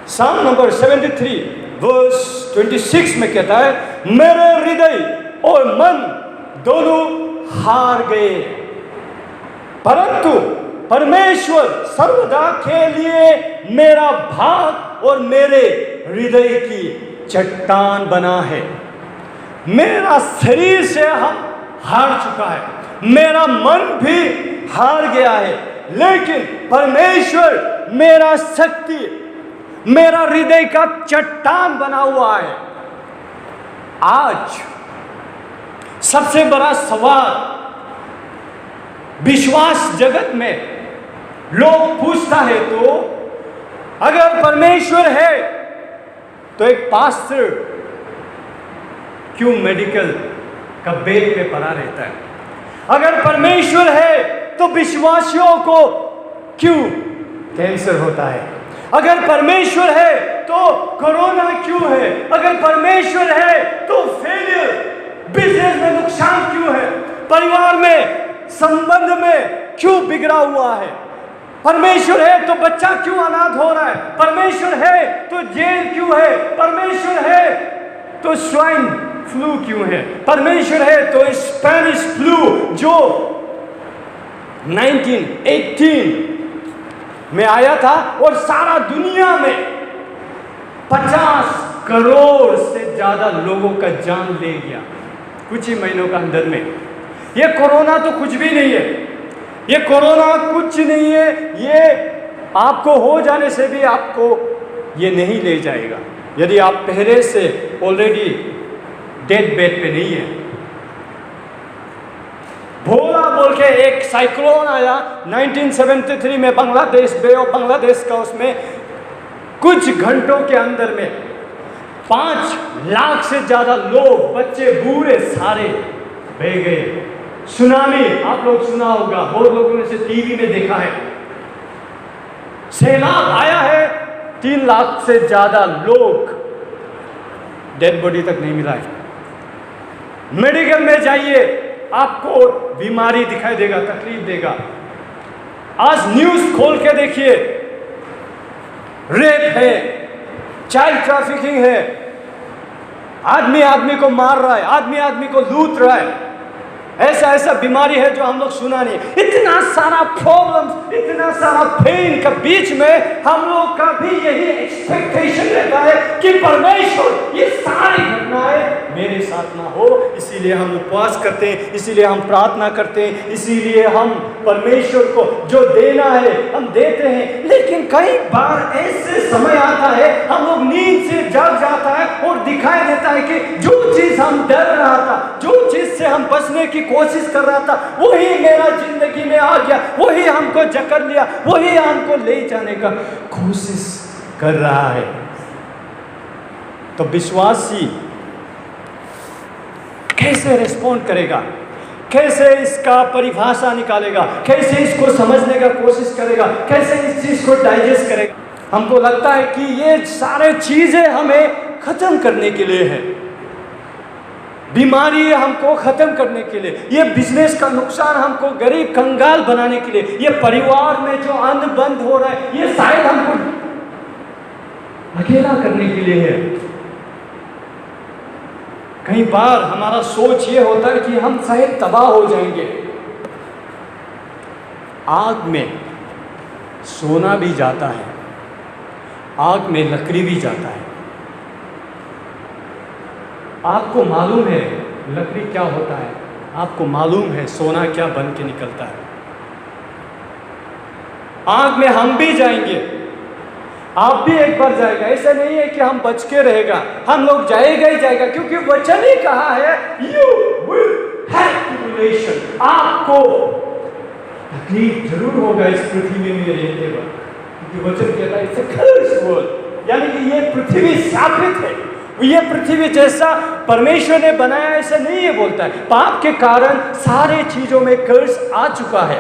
साम number 73 verse 26 में कहता है, मेरे हृदय और मन दोनों हार गए, परंतु परमेश्वर सर्वदा के लिए मेरा भाग और मेरे हृदय की चट्टान बना है। मेरा शरीर से हार चुका है, मेरा मन भी हार गया है, लेकिन परमेश्वर मेरा शक्ति, मेरा हृदय का चट्टान बना हुआ है। आज सबसे बड़ा सवाल विश्वास जगत में लोग पूछता है, तो अगर परमेश्वर है तो एक पास्टर क्यों मेडिकल का बेड पे पड़ा रहता है? अगर परमेश्वर है तो विश्वासियों को क्यों कैंसर होता है? अगर परमेश्वर है तो कोरोना क्यों है? अगर परमेश्वर है तो फेलियर, बिजनेस में नुकसान क्यों है? परिवार में, संबंध में क्यों बिगड़ा हुआ है? परमेश्वर है तो बच्चा क्यों अनाथ हो रहा है? परमेश्वर है तो जेल क्यों है? परमेश्वर है तो स्वाइन फ्लू क्यों है? परमेश्वर है तो स्पेनिश फ्लू जो 1918 में आया था और सारा दुनिया में 50 करोड़ से ज्यादा लोगों का जान ले गया कुछ ही महीनों का अंदर में। ये कोरोना तो कुछ भी नहीं है, ये कोरोना कुछ नहीं है, ये आपको हो जाने से भी आपको ये नहीं ले जाएगा यदि आप पहले से ऑलरेडी डेड बेड पे नहीं है। भोला बोल के एक साइक्लोन आया 1973 में बांग्लादेश, बे ऑफ बांग्लादेश का, उसमें कुछ घंटों के अंदर में 5 लाख से ज्यादा लोग, बच्चे बूढ़े सारे बह गए। सुनामी आप लोग सुना होगा, बहुत लोगों ने इसे टीवी में देखा है। सैलाब आया है, 3 लाख से ज्यादा लोग, डेड बॉडी तक नहीं मिला है। मेडिकल में जाइए, आपको बीमारी दिखाई देगा, तकलीफ देगा। आज न्यूज खोल के देखिए, रेप है, चाइल्ड ट्रैफिकिंग है, आदमी आदमी को मार रहा है, आदमी आदमी को लूट रहा है। ऐसा ऐसा बीमारी है जो हम लोग सुना नहीं। इतना सारा प्रॉब्लम्स, इतना सारा पेन के बीच में हम लोग का भी यही एक्सपेक्टेशन रहता है कि परमेश्वर ये सारी घटनाएं मेरे साथ ना हो। इसीलिए हम उपवास करते हैं, इसीलिए हम प्रार्थना करते हैं, इसीलिए हम परमेश्वर को जो देना है हम देते हैं। लेकिन कई बार ऐसे समय आता है, हम लोग नींद से जाग जाता है और दिखाई देता है कि जो चीज हम डर रहा था, जो चीज से हम बचने की कोशिश कर रहा था, वही मेरा जिंदगी में आ गया, वही हमको जकड़ लिया, वही हमको ले जाने का कोशिश कर रहा है। तो विश्वासी कैसे रिस्पॉन्ड करेगा? कैसे इसका परिभाषा निकालेगा? कैसे इसको समझने का कोशिश करेगा? कैसे इस चीज को डाइजेस्ट करेगा? हमको लगता है कि ये सारे चीजें हमें खत्म करने के लिए है, बीमारी हमको खत्म करने के लिए, ये बिजनेस का नुकसान हमको गरीब कंगाल बनाने के लिए, ये परिवार में जो अन्न बंद हो रहा है ये शायद हमको अकेला करने के लिए है। कई बार हमारा सोच ये होता है कि हम शायद तबाह हो जाएंगे। आग में सोना भी जाता है, आग में लकड़ी भी जाता है। आपको मालूम है लकड़ी क्या होता है? आपको मालूम है सोना क्या बन के निकलता है? आग में हम भी जाएंगे, आप भी एक बार जाएगा। ऐसा नहीं है कि हम बच के रहेगा, हम लोग जाएगा ही जाएगा, क्योंकि वचन ही कहा है यू विल हैव ट्रिबुलेशन, आपको तकलीफ जरूर होगा इस पृथ्वी में रहते वक्त, क्योंकि वचन कहता है इट्स अ कर्स्ड वर्ल्ड, यानी कि ये पृथ्वी शापित है। ये पृथ्वी जैसा परमेश्वर ने बनाया ऐसा नहीं है बोलता है। पाप के कारण सारे चीजों में कर्स आ चुका है,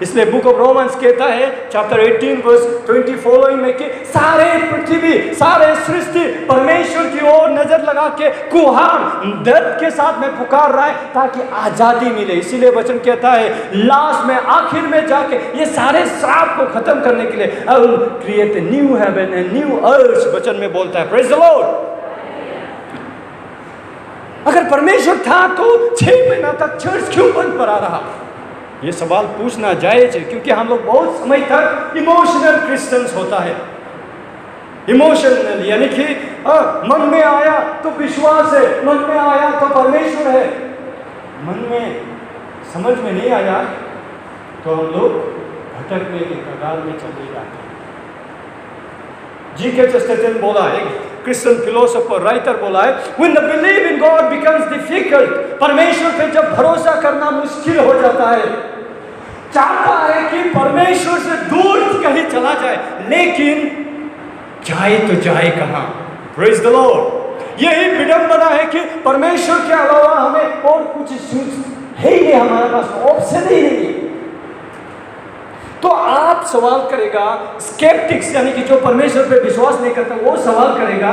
इसलिए बुक ऑफ रोमन्स कहता है चैप्टर 18 वर्स 20 फॉलोइंग में कि सारे पृथ्वी, सारे सृष्टि परमेश्वर की ओर नजर लगा के कुहार दर्द के साथ में पुकार रहा है ताकि आजादी मिले। इसीलिए वचन कहता है लास्ट में, आखिर में जाके ये सारे श्राप को खत्म करने के लिए I will create a new heaven and new earth, वचन में बोलता है। Praise the Lord. अगर परमेश्वर था तो 6 महीना तक चर्च क्यों बंद पड़ा रहा? ये सवाल पूछना जायज है, क्योंकि हम लोग बहुत समय तक इमोशनल क्रिश्चियंस होता है। इमोशनल यानी कि मन में आया तो विश्वास है, मन में आया तो परमेश्वर है, मन में समझ में नहीं आया तो हम लोग भटकने के कगार में चले जाते हैं। जी.के. चेस्टरटन बोला, एक क्रिश्चियन फिलोसोफर राइटर बोला है, when the belief in God becomes difficult, परमेश्वर पे जब भरोसा करना मुश्किल हो जाता है, चाहता है कि परमेश्वर से दूर कहीं चला जाए, लेकिन जाए तो जाए कहां? Praise the Lord. यही विडंबना है कि परमेश्वर के अलावा हमें और कुछ है ही नहीं, हमारे पास ऑप्शन ही नहीं है। तो आप सवाल करेगा, स्केप्टिक्स यानी कि जो परमेश्वर पे विश्वास नहीं करता वो सवाल करेगा,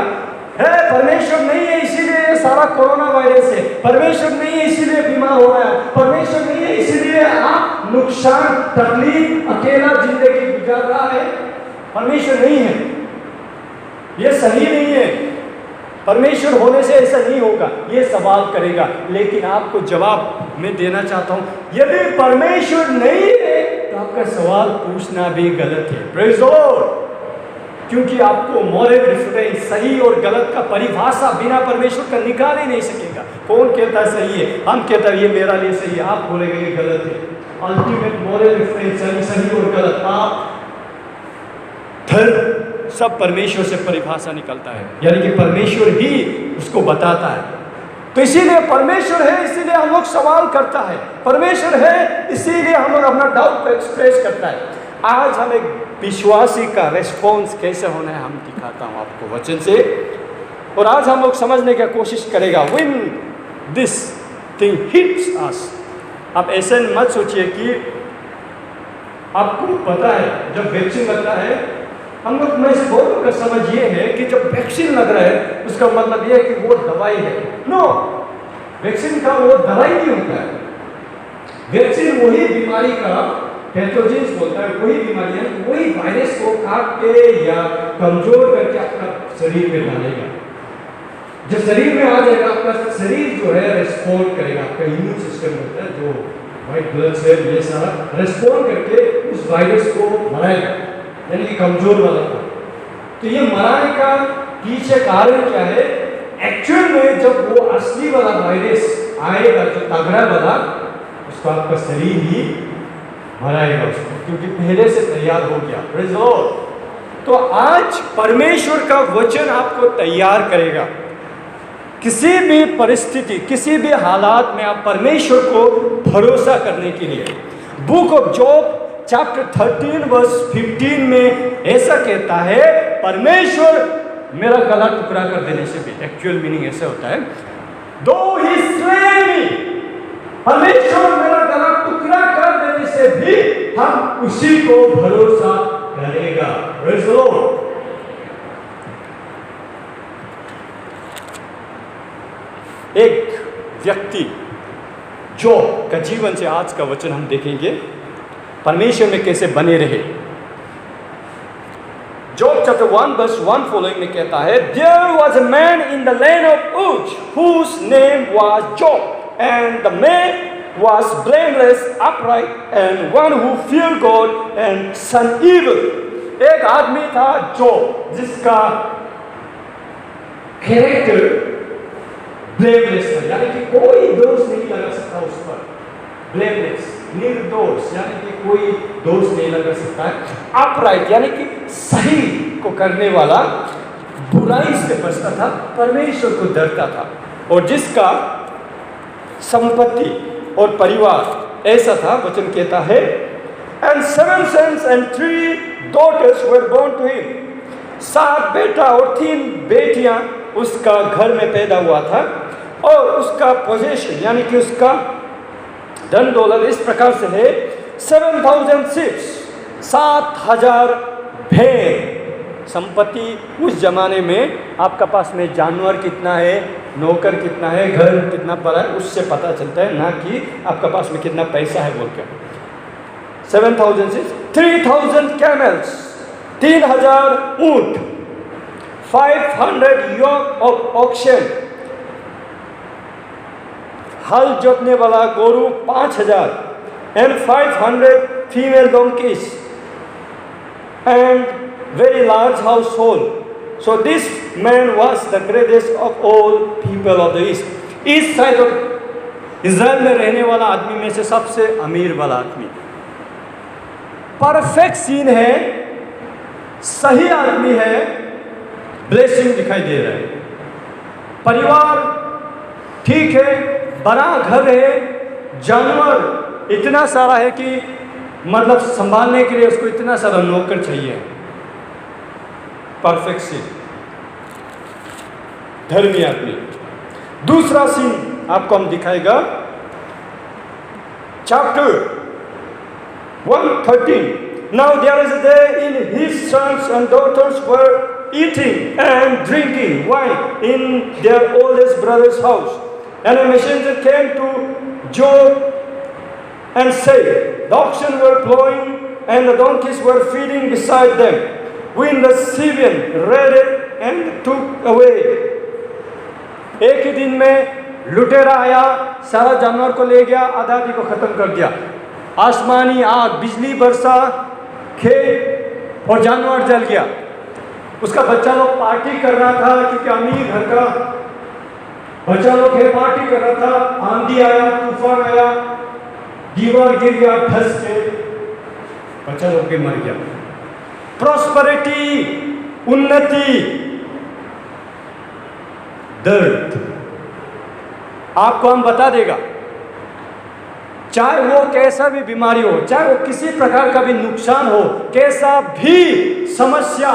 है परमेश्वर नहीं है इसीलिए ये सारा कोरोना वायरस है, परमेश्वर नहीं है इसीलिए बीमार हो रहा है, परमेश्वर नहीं है इसीलिए आप नुकसान, तकलीफ, अकेला जिंदगी गुजार रहा है। परमेश्वर नहीं है, ये सही नहीं है, परमेश्वर होने से ऐसा नहीं होगा, ये सवाल करेगा। लेकिन आपको जवाब मैं देना चाहता हूं, यदि परमेश्वर नहीं है तो आपका सवाल पूछना भी गलत है। Praise the Lord. क्योंकि आपको मॉरल डिफरेंस, सही और गलत का परिभाषा बिना परमेश्वर का निकाल ही नहीं सकेगा। कौन कहता है सही है? हम कहता है ये मेरा लिए सही है, आप बोलेंगे ये गलत है। अल्टीमेट मॉरल डिफरेंस यानी सही और गलत, आप धर्म सब परमेश्वर से परिभाषा निकलता है, यानी कि परमेश्वर ही उसको बताता है। तो इसीलिए परमेश्वर है, इसीलिए हम लोग सवाल करता है, परमेश्वर है इसीलिए हम लोग अपना डाउट को एक्सप्रेस करता है। आज हम एक विश्वासी का रेस्पॉन्स कैसे होना है हम दिखाता हूं आपको वचन से, और आज हम लोग समझने की कोशिश करेगा। व्हेन दिस थिंग हिट्स अस, आप ऐसे मत सोचिए कि आपको पता है जब वैक्सीन लगता है, हम लोग में से बहुत लोग का समझ ये है कि जब वैक्सीन लग रहा है उसका मतलब ये है कि वो दवाई है। नो, वैक्सीन का वो दवाई नहीं होता है। वैक्सीन वही बीमारी का पैथोजेंस बोलता है, वही बीमारी, वही वायरस को काट के या कमजोर करके आपका शरीर में डालेगा। जब शरीर में आ जाएगा आपका शरीर जो है रेस्पॉन्ड करेगा, आपका इम्यून सिस्टम होता है जो व्हाइट ब्लड सेल ये सारा रेस्पॉन्ड करके उस वायरस को मराएगा, यानी कि कमजोर वाला था। तो ये मराने का पीछे कारण क्या है? एक्चुअल में जब वो असली वाला वायरस आएगा जो तगड़ा वाला, उसको आपका शरीर ही मराएगा उसको, क्योंकि पहले से तैयार हो गया। Praise the Lord. तो आज परमेश्वर का वचन आपको तैयार करेगा। किसी भी परिस्थिति, किसी भी हालात में आप परमेश्वर को भरोसा करने के लिए, book of Job chapter 13 verse 15 में ऐसा कहता है, परमेश्वर मेरा गला टुकड़ा कर देने से भी, एक्चुअल मीनिंग ऐसा होता है, दो ही slay me, परमेश्वर मेरा गला टुकड़ा कर देने से भी हम उसी को भरोसा करेगा। Praise the Lord. एक व्यक्ति जॉब का जीवन से आज का वचन हम देखेंगे, परमेश्वर में कैसे बने रहे। जॉब चैप्टर 1 वर्स 1 फॉलोइंग में कहता है, There was a man in the land of Uz whose name was Job, and the man was blameless, upright, and one who feared God and shunned evil. एक आदमी था job जिसका character blameless था, यानी कि कोई दोष नहीं लगा सकता उस पर। ब्लेमलेस, निर्दोष, यानी कि कोई दोष नहीं लगा सकता है। अपराइट यानी कि सही को करने वाला, बुराई से बचता था, परमेश्वर को डरता था, और जिसका संपत्ति और परिवार ऐसा था, वचन कहता है, and 7 sons and 3 daughters were born to him. 7 बेटा और 3 बेटियां उसका घर में पैदा हुआ था, और उसका पोजेशन यानी कि उसका धन दौलत इस प्रकार से है 7,000 ships, 7,000 भेड़। संपत्ति उस जमाने में आपका पास में जानवर कितना है, नौकर कितना है, घर कितना पड़ा है, उससे पता चलता है, ना कि आपका पास में कितना पैसा है बोल कर। 7,000 ships, 3,000 camels, 3,000 ऊंट, 500 yoke of oxen, हल जोतने वाला गोरू 5,000, and 500 female donkeys, and very large household. So this man was the greatest of all people of the east. इस साइड ऑफ इज़राइल में रहने वाला आदमी में से सबसे अमीर वाला आदमी। परफेक्ट सीन है, सही आदमी है, ब्लेसिंग दिखाई दे रहा है, परिवार ठीक है, बड़ा घर है, जानवर इतना सारा है कि मतलब संभालने के लिए उसको इतना सारा नौकर चाहिए। परफेक्ट सीन, धर्मी आदमी। दूसरा सीन आपको हम दिखाएगा chapter 113। Now there is a day in his sons and daughters were eating and drinking wine in their oldest brother's house. And a messenger came to Job and said, the oxen were plowing and the donkeys were feeding beside them, when the Syrian read it and took away. एक ही दिन में लुटेरा आया, सारा जानवर को ले गया, आबादी को खत्म कर दिया। आसमानी आग, बिजली बरसा, खेत और जानवर जल गया। उसका बच्चा लोग पार्टी कर रहा था, क्योंकि अमीर घर का बच्चा लोग पार्टी कर रहा था। आंधी आया, तूफान आया, दीवार गिर गया, धस के बच्चा लोग के मर गया। प्रॉस्पेरिटी, उन्नति, दर्द आपको हम बता देगा। चाहे वो कैसा भी बीमारी हो, चाहे वो किसी प्रकार का भी नुकसान हो, कैसा भी समस्या,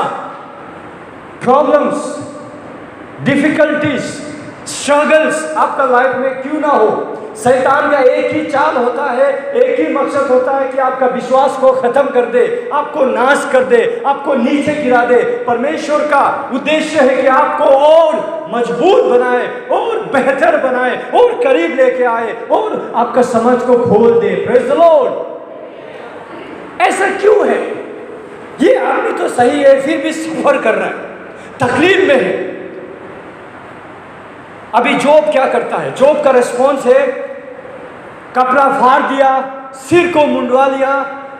प्रॉब्लम्स, डिफिकल्टीज, स्ट्रगल्स आपका लाइफ में क्यों ना हो, शैतान का एक ही चाल होता है, एक ही मकसद होता है कि आपका विश्वास को खत्म कर दे, आपको नाश कर दे, आपको नीचे गिरा दे। परमेश्वर का उद्देश्य है कि आपको और मजबूत बनाए, और बेहतर बनाए, और करीब लेके आए, और आपका समझ को खोल दे। Praise the Lord. ऐसा क्यों है? ये आदमी तो सही है, फिर भी सफर कर रहा है, तकलीफ में है। अभी जॉब क्या करता है? जॉब का रिस्पॉन्स है कपड़ा फाड़ दिया, सिर को मुंडवा लिया,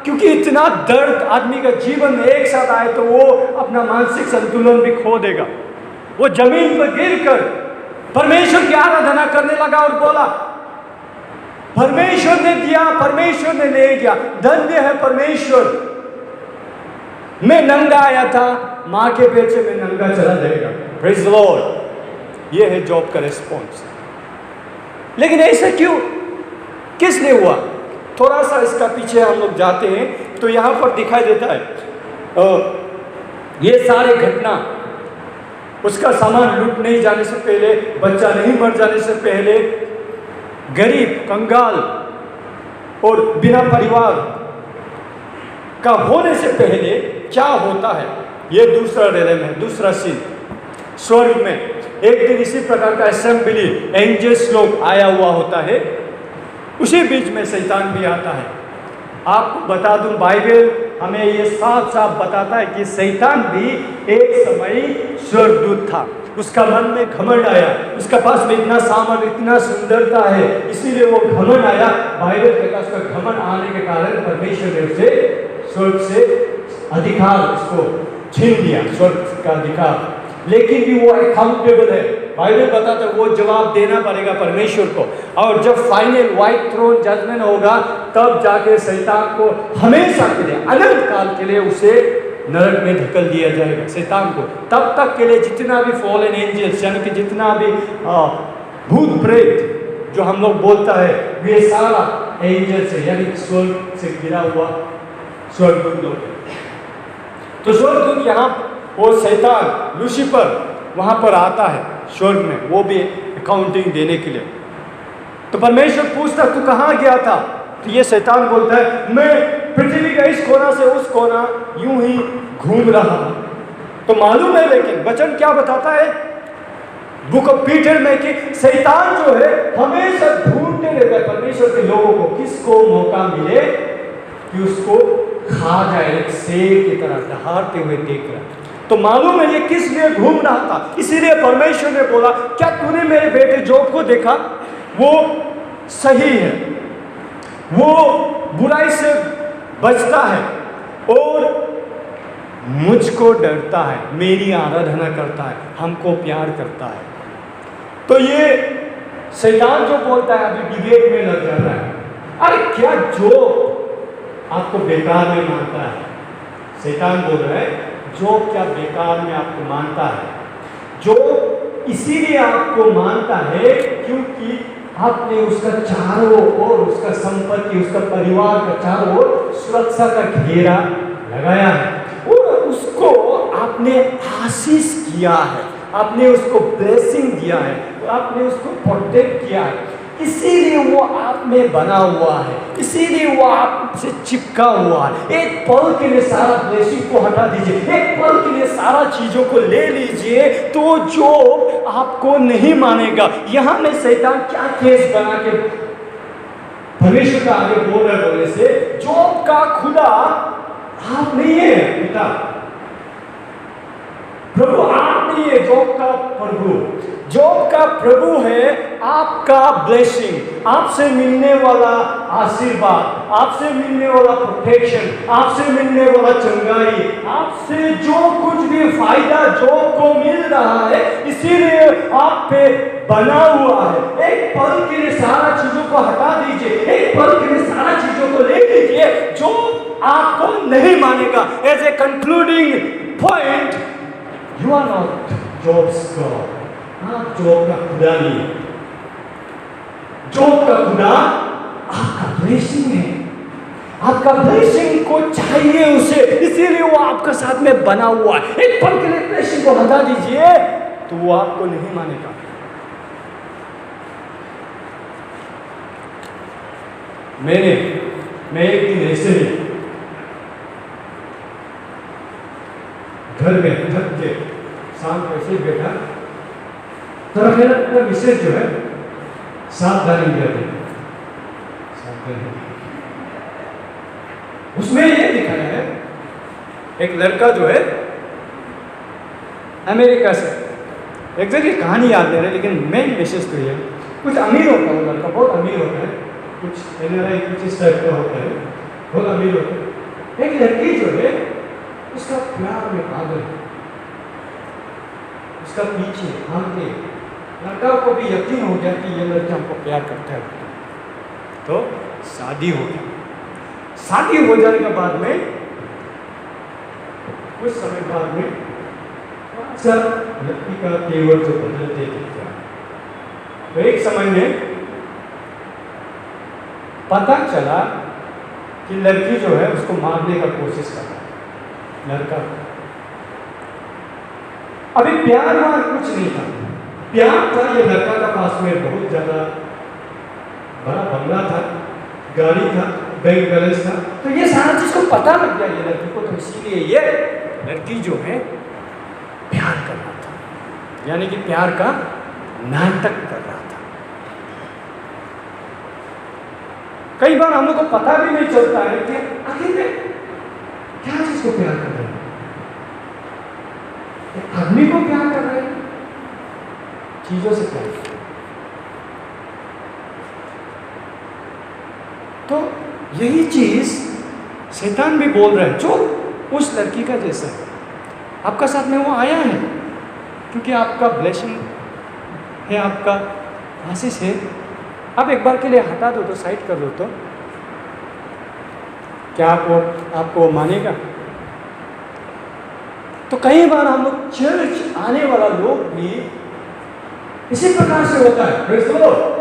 क्योंकि इतना दर्द आदमी का जीवन में एक साथ आए तो वो अपना मानसिक संतुलन भी खो देगा। वो जमीन पर गिरकर परमेश्वर की आराधना करने लगा और बोला, परमेश्वर ने दिया, परमेश्वर ने ले गया, धन्य है परमेश्वर। मैं नंगा आया था, माँ के पेट से मैं नंगा चला जाएगा। Praise the Lord. ये है जॉब का रिस्पॉन्स। लेकिन ऐसा क्यों, किसने हुआ? थोड़ा सा इसका पीछे हम लोग जाते हैं तो यहाँ पर दिखाई देता है ये सारे घटना, उसका सामान लूट नहीं जाने से पहले, बच्चा नहीं मर जाने से पहले, गरीब, कंगाल और बिना परिवार का होने से पहले क्या होता है, ये दूसरा रेलम है, दूसरा सीन। स्वर्ग में एक दिन इसी प्रकार का असेंबली, एंजल्स लोग आया हुआ होता है, उसी बीच में शैतान भी आता है। आपको बता दूं, बाइबल हमें ये साफ साफ बताता है कि शैतान भी एक समय स्वर्गदूत था। उसका मन में घमंड आया, उसका पास में इतना सामर्थ, इतना सुंदरता है, इसीलिए वो घमंड आया। बाइबल कहता है उसका घमंड आने के कारण परमेश्वर ने उसे स्वर्ग से अधिकार उसको छीन लिया, स्वर्ग का अधिकार। लेकिन भी वो अकाउंटेबल है। बाइबल बताता है वो जवाब देना पड़ेगा परमेश्वर को, और जब फाइनल व्हाइट थ्रोन जजमेंट होगा तब जाके शैतान को हमेशा के लिए, अनंत काल के लिए उसे नरक में धकेल दिया जाएगा। शैतान को तब तक के लिए जितना भी फॉलन एंजल्स, यानी कि जितना भी भूत प्रेत जो हम लोग बोलता है, वे सारा एंजल्स है, यानी स्वर्ग से गिरा हुआ स्वर्गदूत लोग। तो स्वर्गदूत यहाँ वो शैतान लूसीफर वहाँ पर आता है स्वर्ग में, वो भी अकाउंटिंग देने के लिए। तो परमेश्वर पूछता, तू कहाँ गया था? तो ये शैतान बोलता है मैं पृथ्वी का इस कोना से उस कोना यूं ही घूम रहा हूं। तो मालूम है, लेकिन वचन क्या बताता है बुक ऑफ पीटर में कि शैतान जो है हमेशा ढूंढते रहता है परमेश्वर के लोगों को, किसको मौका मिले कि उसको खा जाए, एक शेर की तरह दहाड़ते हुए देख रहा है। तो मालूम है ये किस लिए घूम रहा था, इसीलिए परमेश्वर ने बोला क्या तूने मेरे बेटे जोब को देखा, वो सही है, वो बुराई से बचता है और मुझको डरता है, मेरी आराधना करता है, हमको प्यार करता है। तो ये शैतान जो बोलता है अभी डिबेट में लग जाता है, अरे क्या जो आपको बेकार में मानता है, शैतान बोल रहा है जो क्या बेकार में आपको मानता है, जो इसीलिए आपको मानता है क्योंकि आपने उसका चारों ओर, उसका संपत्ति, उसका परिवार का चारों ओर सुरक्षा का घेरा लगाया है और उसको आपने आशीष किया है, आपने उसको ब्लेसिंग दिया है, आपने उसको प्रोटेक्ट किया है, इसीलिए वो आप में बना हुआ है, इसीलिए वो आपसे चिपका हुआ है। एक पल के लिए सारा ब्लेसिंग को हटा दीजिए, एक पल के लिए सारा चीजों को ले लीजिए तो जो आपको नहीं मानेगा। यहां में शैतान क्या केस बना के परमेश्वर का आगे बोल रहे बोलने से, जोब का खुदा आप नहीं है पिता, प्रभु आप नहीं है, जोब का प्रभु, जोब का प्रभु है आपका ब्लेसिंग, आपसे मिलने वाला आशीर्वाद, आपसे मिलने वाला प्रोटेक्शन, आपसे मिलने वाला चंगाई, आपसे जो कुछ भी फायदा जोब को मिल रहा है इसीलिए आप पे बना हुआ है। एक पल के लिए सारा चीजों को हटा दीजिए, एक पल के लिए सारा चीजों को ले लीजिए, जो आपको नहीं मानेगा। As a concluding point, you are not Job's God, आप जॉब का खुदा नहीं है, जॉब का खुदा आपका ब्लेसिंग है, आपका ब्लेसिंग को चाहिए उसे, इसीलिए वो आपका साथ में बना हुआ है। एक पल के लिए ब्लेसिंग को हटा दीजिए तो वो आपको नहीं मानेगा। मैं एक दिन ऐसे ही घर में थक के शाम को ऐसे बैठा, तो मेरा विषय जो है सावधानी दिया था, सावधानी। उसमें ये दिखाया है एक लड़का जो है अमेरिका से, एग्जैक्टली कहानी याद नहीं रही लेकिन मेन मैसेज तो ये, कुछ अमीर होता है वो लड़का, बहुत अमीर होता है, कुछ एनआरआई कुछ इस टाइप का होता है, बहुत अमीर होता है। एक लड़की जो है उसका प्यार में पागल है, उसका पीछे भागते, लड़का को भी यकीन हो गया कि ये लड़का हमको प्यार करता है, तो शादी हो गई। शादी हो जाने के बाद में कुछ समय बाद में अक्सर लड़की का तेवर जो बदलते दिखता है, तो एक समय में पता चला कि लड़की जो है उसको मारने का कोशिश कर रहा है, लड़का। अभी प्यार वार कुछ नहीं था, प्यार था ये लड़का का पास में बहुत ज्यादा बड़ा बंगला था, गाड़ी था, बैंक बैलेंस था, तो ये सारा चीज को पता लग गया ये लड़की को, तो इसीलिए ये लड़की जो है प्यार कर रहा था, यानी कि प्यार का नाटक कर रहा था। कई बार हम लोग को पता भी नहीं चलता है कि आखिर में क्या चीज को प्यार कर रहे हैं, आदमी को प्यार कर रहे हैं, चीजों से प्यार कर रहे हैं। तो यही चीज शैतान भी बोल रहा है, जो उस लड़की का जैसा है आपका साथ में वो आया है, क्योंकि आपका ब्लेसिंग है, आपका आशीष है। अब एक बार के लिए हटा दो तो, साइड कर दो तो क्या आपको मानेगा? तो कई बार हम लोग चर्च आने वाला लोग भी इसी प्रकार से होता है। Praise the Lord.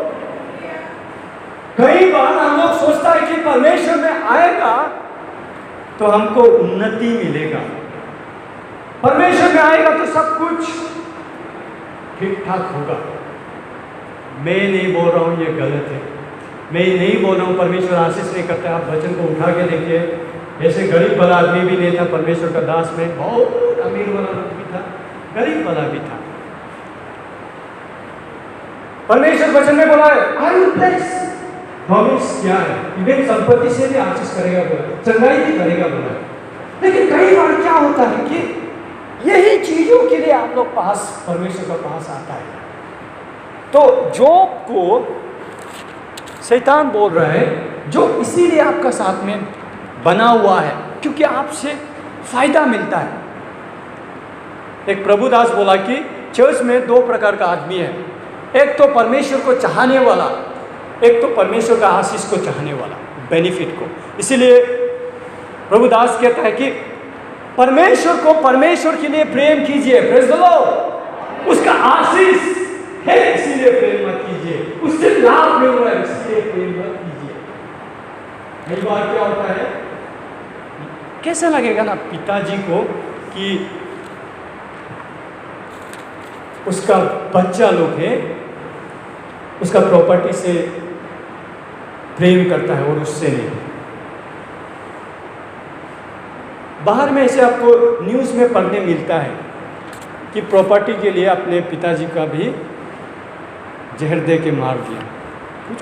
कई बार हम लोग सोचता है कि परमेश्वर में आएगा तो हमको उन्नति मिलेगा, परमेश्वर में आएगा तो सब कुछ ठीक ठाक होगा। मैं नहीं बोल रहा हूं ये गलत है, मैं नहीं बोल रहा हूँ परमेश्वर आशीष नहीं करता, आप वचन को उठा के देखिए। ऐसे गरीब वाला आदमी भी नहीं था परमेश्वर का दास में, बहुत अमीर वाला लोग भी था, गरीब वाला भी था। परमेश्वर वचन में बोला है आई विल ब्लेस, प्रॉमिस क्या है, इवन संपत्ति से भी आशीष करेगा बोला, चंगाई भी करेगा बोला। लेकिन कई बार क्या होता है कि यही चीजों के लिए आप लोग पास परमेश्वर का पास आता है। तो जोब को शैतान बोल रहा है जो इसीलिए आपका साथ में बना हुआ है क्योंकि आपसे फायदा मिलता है। एक प्रभुदास बोला कि चर्च में दो प्रकार का आदमी है, एक तो परमेश्वर को चाहने वाला, एक तो परमेश्वर का आशीष को चाहने वाला, बेनिफिट को। इसीलिए प्रभुदास कहता है कि परमेश्वर को परमेश्वर के लिए प्रेम कीजिए, प्रेज़ द लॉर्ड, उसका आशीष है इसीलिए प्रेम मत कीजिए, उससे लाभ मिल रहा है इसलिए प्रेम मत कीजिए। कई बार क्या होता है, कैसा लगेगा ना पिताजी को कि उसका बच्चा लोग है, उसका प्रॉपर्टी से प्रेम करता है और उससे नहीं। बाहर में ऐसे आपको न्यूज़ में पढ़ने मिलता है कि प्रॉपर्टी के लिए अपने पिताजी का भी जहर दे के मार दिया,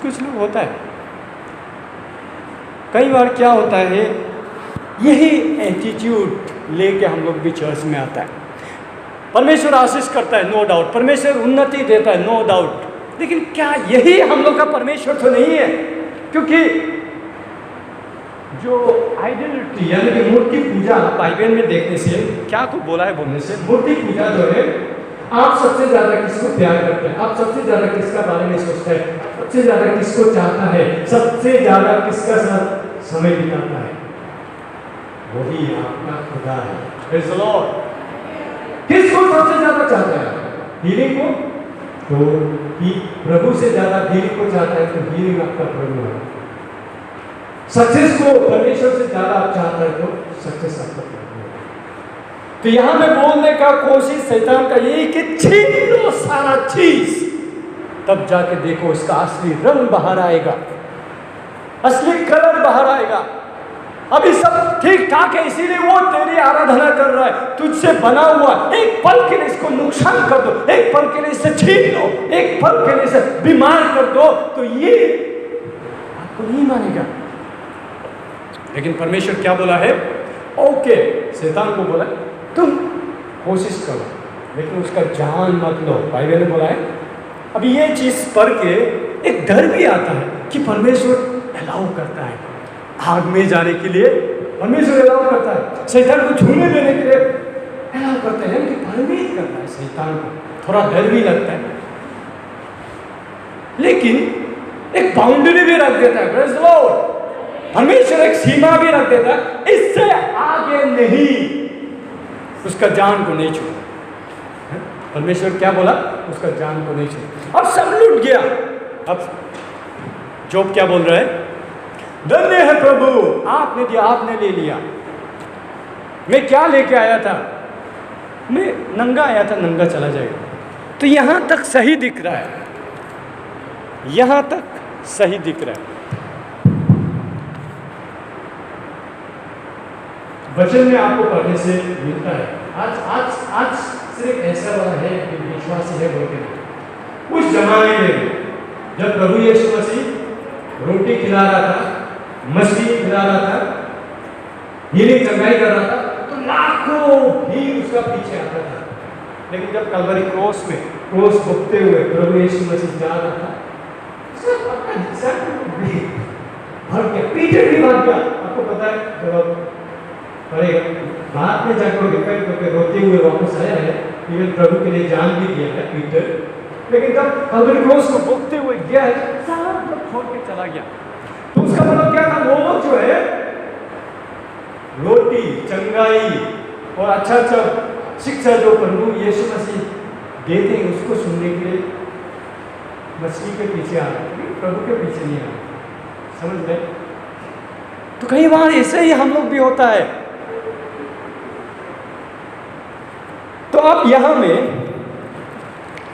कुछ लोग होता है। कई बार क्या होता है, यही एटीट्यूड लेके हम लोग भी चर्च में आता है। परमेश्वर आशीष करता है, नो डाउट, परमेश्वर उन्नति देता है, नो डाउट, लेकिन क्या यही हम लोग का परमेश्वर तो नहीं है? क्योंकि जो आइडेंटिटी यानी कि मूर्ति पूजा बाइबल में देखने से क्या को बोला है, बोलने से मूर्ति पूजा जो है, आप सबसे ज्यादा किसको प्यार करते हैं, आप सबसे ज्यादा किसका बारे में सोचते हैं, सबसे ज्यादा किसको चाहता है, सबसे ज्यादा किसका साथ समय बिताता है, वही आपका खुदा है। Praise the Lord. किसको सबसे ज्यादा चाहता है? हीलिंग को, तो प्रभु से ज्यादा हीलिंग को चाहता है तो हीलिंग आपका प्रभु है। सक्सेस को परमेश्वर से ज्यादा आप चाहता है तो सक्सेस आपका प्रभु है। तो यहां में बोलने का कोशिश शैतान का यही कि छीन लो सारा चीज, तब जाके देखो इसका असली रंग बाहर आएगा, असली कलर बाहर आएगा। अभी सब ठीक ठाक है इसीलिए वो तेरी आराधना कर रहा है, तुझसे बना हुआ, एक पल के लिए इसको नुकसान कर दो, एक पल के लिए इसे छीन लो, एक पल के लिए इसे बीमार कर दो, तो ये आपको नहीं मानेगा। लेकिन परमेश्वर क्या बोला है? ओके, शैतान को बोला तुम कोशिश करो लेकिन उसका जान मत लो। बाइबल ने बोला है। अभी ये चीज पढ़ के एक डर भी आता है कि परमेश्वर अलाउ करता है आग में जाने के लिए, परमेश्वर अलाउ करता है, शैतान को छूने देने के लिए अलाउ करते हैं कि भयभीत करता है शैतान को, थोड़ा डर भी लगता है, लेकिन एक बाउंड्री भी रख देता है। Praise the Lord. परमेश्वर एक सीमा भी रख देता है, इससे आगे नहीं, उसका जान को नहीं छूना। परमेश्वर क्या बोला? उसका जान को नहीं छूना। अब सब लूट गया। अब जोब क्या बोल रहा है? धन्य है प्रभु, आपने दिया, आपने ले लिया। मैं क्या लेके आया था? मैं नंगा आया था, नंगा चला जाएगा। तो यहां तक सही दिख रहा है, यहां तक सही दिख रहा है। वचन में आपको पढ़ने से मिलता है। आज आज आज सिर्फ ऐसा वाला है कि विश्वासी है बोलते। उस जमाने में जब प्रभु यीशु मसीह रोटी खिला रहा था, मछली खिला रहा था, हीलिंग चंगाई कर रहा था, तो लाखों भी उसका पीछे आता था। लेकिन जब कलवरी क्रॉस में क्रॉस भुगते हुए प्रभु यीशु मसीह जा रहा था, भर गया, पीछे भी भाग गया। आपको पता है जब पढ़ेगा बाद में जाकर डिपेंड करके रोते हुए वापस आया है, इवन प्रभु के लिए जान भी दिया है पीटर, लेकिन जब कलवरी क्रॉस को भुगते हुए गया है, सब छोड़ के चला गया। तो उसका मतलब क्या था? वो लोग जो है रोटी, चंगाई और अच्छा अच्छा शिक्षा जो प्रभु यीशु मसीह देते हैं उसको सुनने के लिए मछली के पीछे आ रहे हैं, प्रभु के पीछे नहीं आ रहे। समझ गए? तो कई बार ऐसे ही हम लोग भी होता है। तो अब यहां में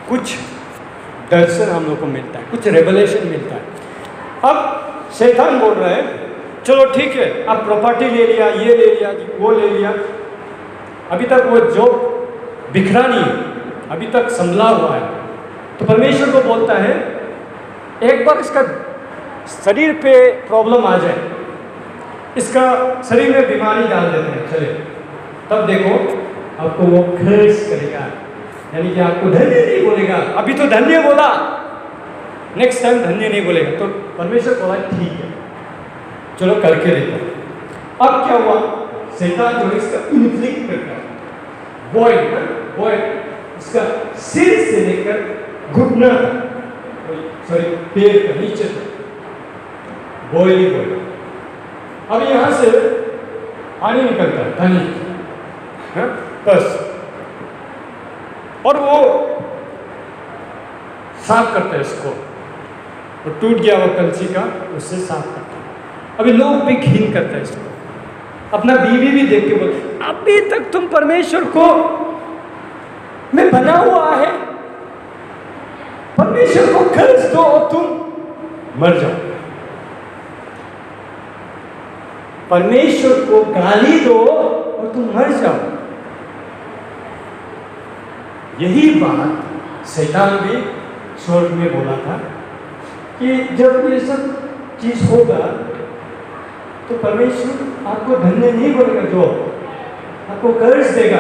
कुछ दर्शन हम लोग को मिलता है, कुछ रेवलेशन मिलता है। अब शैतान बोल रहा है चलो ठीक है, अब प्रॉपर्टी ले लिया, ये ले लिया, वो ले लिया, अभी तक वो जॉब बिखरा नहीं है, अभी तक संभला हुआ है। तो परमेश्वर को बोलता है एक बार इसका शरीर पे प्रॉब्लम आ जाए, इसका शरीर में बीमारी डाल देते हैं, चले तब देखो आपको वो खर्च करेगा, यानी कि आपको धन्य नहीं बोलेगा। अभी तो धन्य बोला, नेक्स्ट टाइम धन्य नहीं बोलेगा। तो परमेश्वर बोला ठीक है चलो करके देखो। अब क्या हुआ, शैतान जो है इसका इन्फ्लिक्ट करता है, बॉय इसका सिर से लेकर घुटना सॉरी पैर का नीचे तक बॉय। अब यहां से पानी निकलता है, पानी बस, और वो साफ करता है इसको, वो टूट गया वो कलसी का, उससे साफ करता है। अभी लोग भी घिन करता है इसको, अपना बीवी भी देख के बोल अभी तक तुम परमेश्वर को में बना हुआ है, परमेश्वर को कर्ज दो और तुम मर जाओ, परमेश्वर को गाली दो और तुम मर जाओ। यही बात शैतान भी स्वर्ग में बोला था कि जब ये सब चीज होगा तो परमेश्वर आपको धन्य नहीं बोलेगा, जो आपको कर्ज देगा,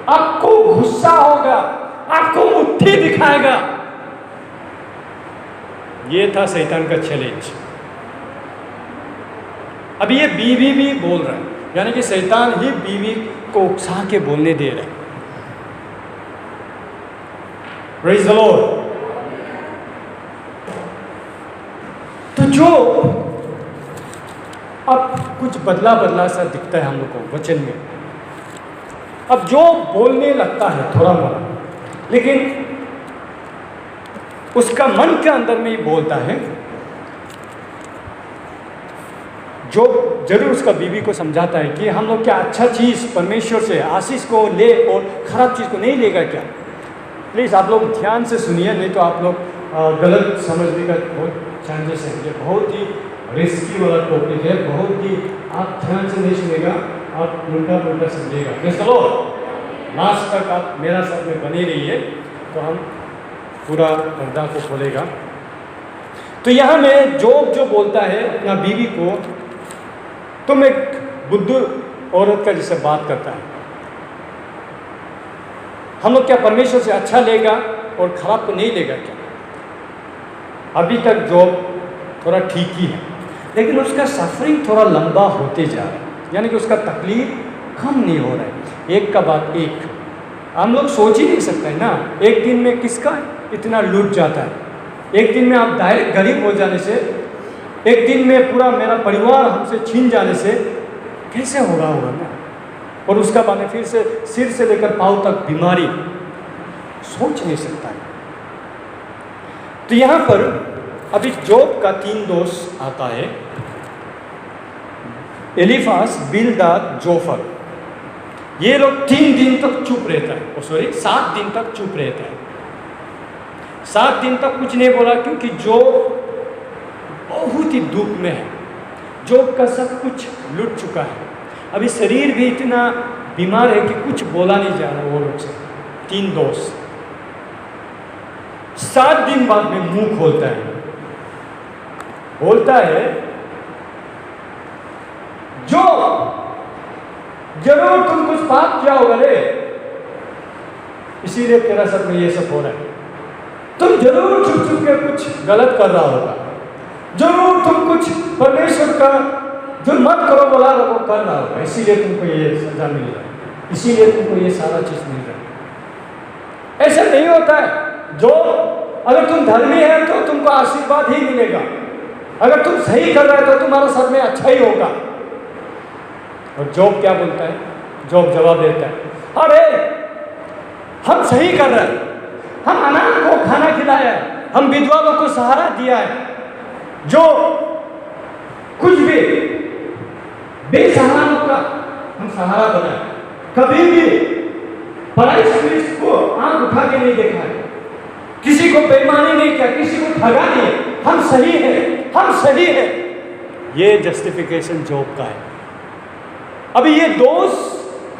आपको गुस्सा होगा, आपको मुट्ठी दिखाएगा। ये था शैतान का चैलेंज। अब ये बीवी भी बोल रहा है, यानी कि शैतान ही बीवी को उकसा के बोलने दे रहा है। Praise the Lord. तो जो अब कुछ बदला बदला सा दिखता है हम लोग को वचन में, अब जो बोलने लगता है थोड़ा मोड़ा, लेकिन उसका मन के अंदर में ही बोलता है, जो जरूर उसका बीवी को समझाता है कि हम लोग क्या अच्छा चीज़ परमेश्वर से आशीष को ले और खराब चीज़ को नहीं लेगा क्या। प्लीज़ आप लोग ध्यान से सुनिए, नहीं तो आप लोग गलत समझने का बहुत चांसेस है। ये बहुत ही रिस्की वाला टॉपिक है, बहुत ही आप ध्यान से नहीं सुनेगा, आप उल्टा पुल्टा समझेगा। चलो लास्ट तक आप मेरा साथ में बने रहिए तो हम पूरा पर्दा को खोलेगा। तो यहाँ में जो बोलता है अपना बीवी को, तुम एक बुद्धू औरत का जैसे बात करता है, हम लोग क्या परमेश्वर से अच्छा लेगा और खराब को नहीं लेगा क्या। अभी तक जॉब थोड़ा ठीक ही है, लेकिन उसका सफरिंग थोड़ा लंबा होते जा रहा है, यानी कि उसका तकलीफ कम नहीं हो रहा है। एक का बाद एक हम लोग सोच ही नहीं सकते हैं ना, एक दिन में किसका इतना लूट जाता है, एक दिन में आप डायरेक्ट गरीब हो जाने से, एक दिन में पूरा मेरा परिवार हमसे छीन जाने से कैसे होगा ना। और उसका बाद में फिर से सिर से लेकर पाँव तक बीमारी, सोच नहीं सकता है। तो यहाँ पर अभी जॉब का 3 दोष आता है, एलीफाज, बिल्दाद, जोफर। ये लोग 3 दिन तक चुप रहता है, सॉरी 7 दिन तक चुप रहता है। 7 दिन तक कुछ नहीं बोला, क्योंकि जो बहुत ही दुख में है, जॉब का सब कुछ लुट चुका है, अभी शरीर भी इतना बीमार है कि कुछ बोला नहीं जा रहा वो लोग से। 3 दोष 7 दिन बाद में मुंह खोलता है, बोलता है जो जरूर तुम कुछ पाप किया होगा रे, इसीलिए तेरा साथ में ये सब हो रहा है। तुम जरूर छुप छुप के कुछ गलत कर रहा होगा, जरूर तुम कुछ परमेश्वर का जो मत करो बोला वो कर रहा होगा, इसीलिए तुमको ये सजा मिल रहा है, इसीलिए तुमको ये सारा चीज मिल रहा है। ऐसा नहीं होता है। जो अगर तुम धर्मी है तो तुमको आशीर्वाद ही मिलेगा, अगर तुम सही कर रहे हो तो तुम्हारा सब में अच्छा ही होगा। और जॉब क्या बोलता है, जॉब जवाब देता है, अरे हम सही कर रहे हैं, हम अनाथ को खाना खिलाया है, हम विधवा लोग को सहारा दिया है, जो कुछ भी बेसहारा लोग का हम सहारा बनाए, कभी भी पढ़ाई को आंख उठा के नहीं देखा है, किसी को बेईमानी नहीं किया, किसी को ठगा नहीं, हम सही हैं, हम सही हैं। ये जस्टिफिकेशन जॉब का है। अभी ये दोस्त,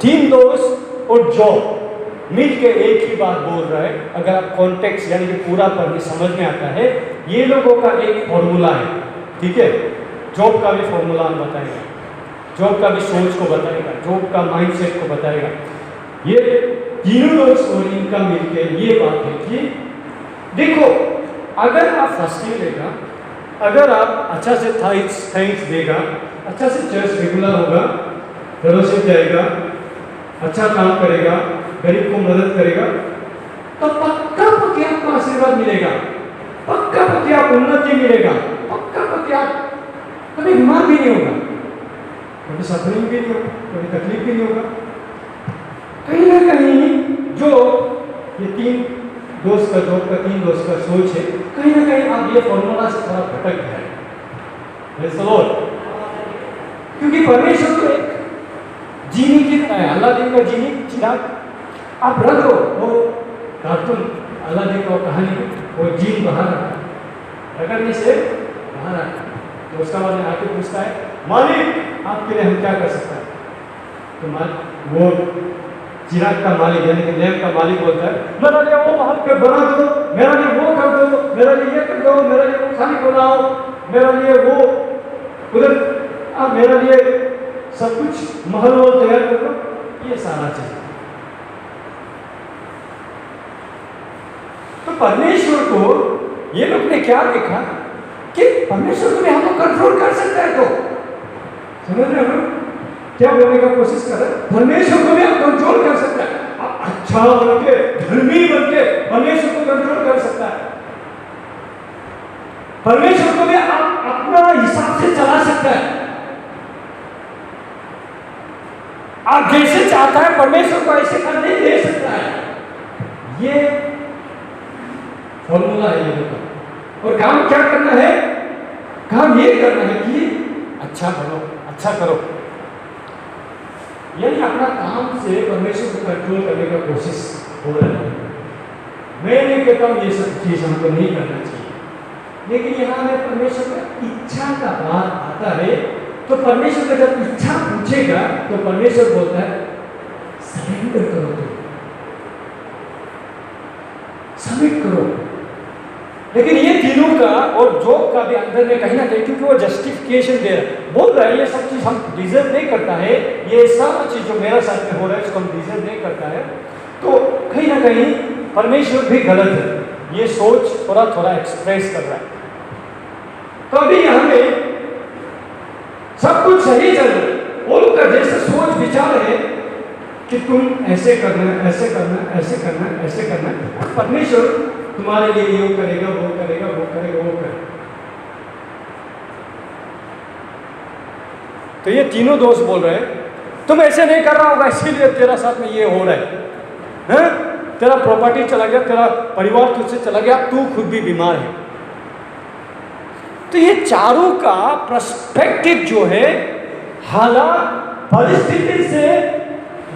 3 दोस्त और जॉब मिल के एक ही बात बोल रहा है। अगर आप कॉन्टेक्स्ट यानी कि पूरा पढ़ने समझ में आता है, ये लोगों का एक फॉर्मूला है, ठीक है। जॉब का भी फॉर्मूला हम बताएगा, जॉब का भी सोच को बताएगा, जॉब का माइंडसेट को बताएगा। ये तीनों दोस्त और इनका मिलकर ये बात है कि देखो, अगर आप फास्टिंग लेगा, अगर आप अच्छा से थैंक्स देगा, अच्छा से चर्च रेगुलर होगा, फेलोशिप जाएगा, अच्छा काम करेगा, गरीब को मदद करेगा, तो पक्का पक्की आपको आशीर्वाद मिलेगा, पक्का पक्की आप उन्नति मिलेगा, पक्का पक्की आप कभी बीमार भी नहीं होगा, कभी सफरिंग भी नहीं होगा, कभी तकलीफ भी नहीं होगा। कहीं ना कहीं जो ये 3 दोस्त का जॉब का 3 दोस्त का सोच है, कहीं ना कहीं आप ये फॉर्मूला से थोड़ा भटक गए। क्योंकि परमेश्वर तो एक जीनी की तरह है, अल्लादीन का जीनी चिराग। आप रख दो वो कार्टून अल्लादीन का कहानी, वो जीन बाहर रखने से बाहर आता, तो उसका बाद आके पूछता है, मालिक आपके लिए हम क्या कर सकते हैं? तो वो चिराग का मालिक यानी कि लैंप का मालिक बोलता है, मेरा लिए वो महल पे बना दो, मेरा लिए वो कर दो, मेरा लिए ये कर दो, मेरा लिए वो खाली बनाओ, मेरा लिए वो उधर, अब मेरा लिए सब कुछ महल वो तैयार कर दो, ये सारा चीज। तो परमेश्वर को ये लोग ने क्या देखा कि परमेश्वर को भी हम लोग कंट्रोल कर सकते हैं। तो समझ रहे हो क्या बोलने का कोशिश कर रहे हैं? परमेश्वर को भी आप कंट्रोल कर सकते हैं। आप अच्छा बन के, धर्मी बन के परमेश्वर को कंट्रोल कर सकता है। परमेश्वर को भी आप अपना हिसाब से चला सकते हैं। आप जैसे चाहता है परमेश्वर को ऐसे करने दे सकता है। ये फॉर्मूला है ये लोग। और काम क्या करना है? काम ये करना है कि अच्छा करो, अच्छा करो, यानी अपना काम से परमेश्वर को कंट्रोल करने का कोशिश हो रहा है। मैं नहीं कहता हूँ ये सब चीज हमको नहीं करना चाहिए, लेकिन यहाँ में परमेश्वर का इच्छा का बात आता है, तो परमेश्वर का जब इच्छा पूछेगा तो परमेश्वर बोलता है सरेंडर करो, तुम सबमिट करो। लेकिन ये तीनों का और जॉब का भी अंदर में कहीं ना कहीं, क्योंकि वो जस्टिफिकेशन दे रहा बोल रहा है ये सब चीज हम डिजर्व नहीं करता है, ये सब चीज जो मेरा साथ में हो रहा है इसको हम डिजर्व नहीं करता है, तो कहीं ना कहीं परमेश्वर भी गलत है। ये सोच थोड़ा थोड़ा एक्सप्रेस कर रहा है। तो अभी यहाँ में सब कुछ सही चल रहा है, वो लोग का जैसे सोच विचार है कि तुम ऐसे करना, ऐसे करना, ऐसे करना, ऐसे करना, परमेश्वर तुम्हारे लिए ये करेगा, वो करेगा, वो करेगा, वो करेगा। तो ये तीनों दोस्त बोल रहे हैं तुम ऐसे नहीं कर रहा होगा, इसीलिए तेरा साथ में ये हो रहा है, तेरा प्रॉपर्टी चला गया, तेरा परिवार तुझसे चला गया, तू खुद भी बीमार है। तो ये चारों का पर्सपेक्टिव जो है हालात परिस्थिति से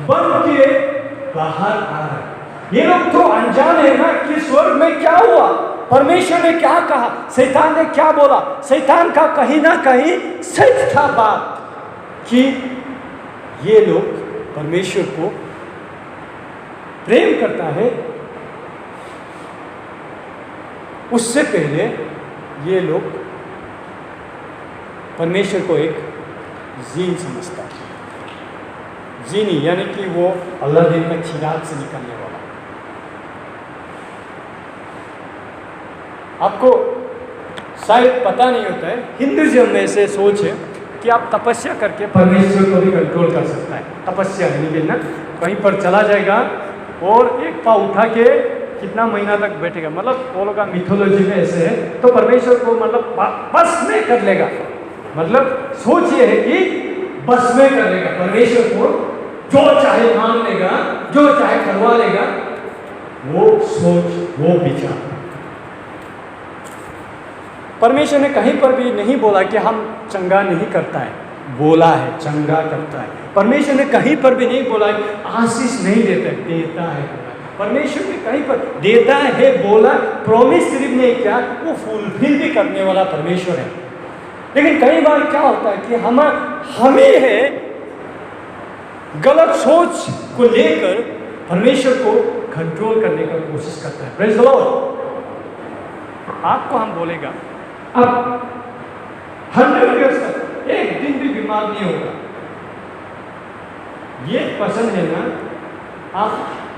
बन के बाहर आ रहा है। ये लोग तो अनजान है ना कि स्वर्ग में क्या हुआ, परमेश्वर ने क्या कहा, शैतान ने क्या बोला। शैतान का कहीं ना कहीं सच था बात कि ये लोग परमेश्वर को प्रेम करता है, उससे पहले ये लोग परमेश्वर को एक जीन समझता है। जीनी यानी कि वो अल्लादीन का चिराग से निकलने वाला। आपको शायद पता नहीं होता है, हिंदुइज्म में से सोच है कि आप तपस्या करके परमेश्वर को भी कंट्रोल कर सकता है। तपस्या यानी ना कहीं पर चला जाएगा और एक पाँव उठा के कितना महीना तक बैठेगा, मतलब वो लोग का मिथोलॉजी में ऐसे है, तो परमेश्वर को मतलब बस में कर लेगा। मतलब सोच ये है कि बस में कर लेगा परमेश्वर को, जो चाहे मांग लेगा, जो चाहे करवा लेगा। वो सोच, वो विचार परमेश्वर ने कहीं पर भी नहीं बोला कि हम चंगा नहीं करता है, बोला है चंगा करता है। परमेश्वर ने कहीं पर भी नहीं बोला आशीष नहीं देता, देता है। परमेश्वर भी कहीं पर देता है, बोला, प्रॉमिस सिर्फ नहीं किया, वो फुलफिल भी करने वाला परमेश्वर है। लेकिन कई बार क्या होता है कि हमें है गलत सोच को लेकर परमेश्वर को कंट्रोल करने का कोशिश करता है। Praise the Lord. आपको हम बोलेगा अब 100 ईयर्स तक एक दिन भी बीमार नहीं होगा, ये पसंद है ना? आप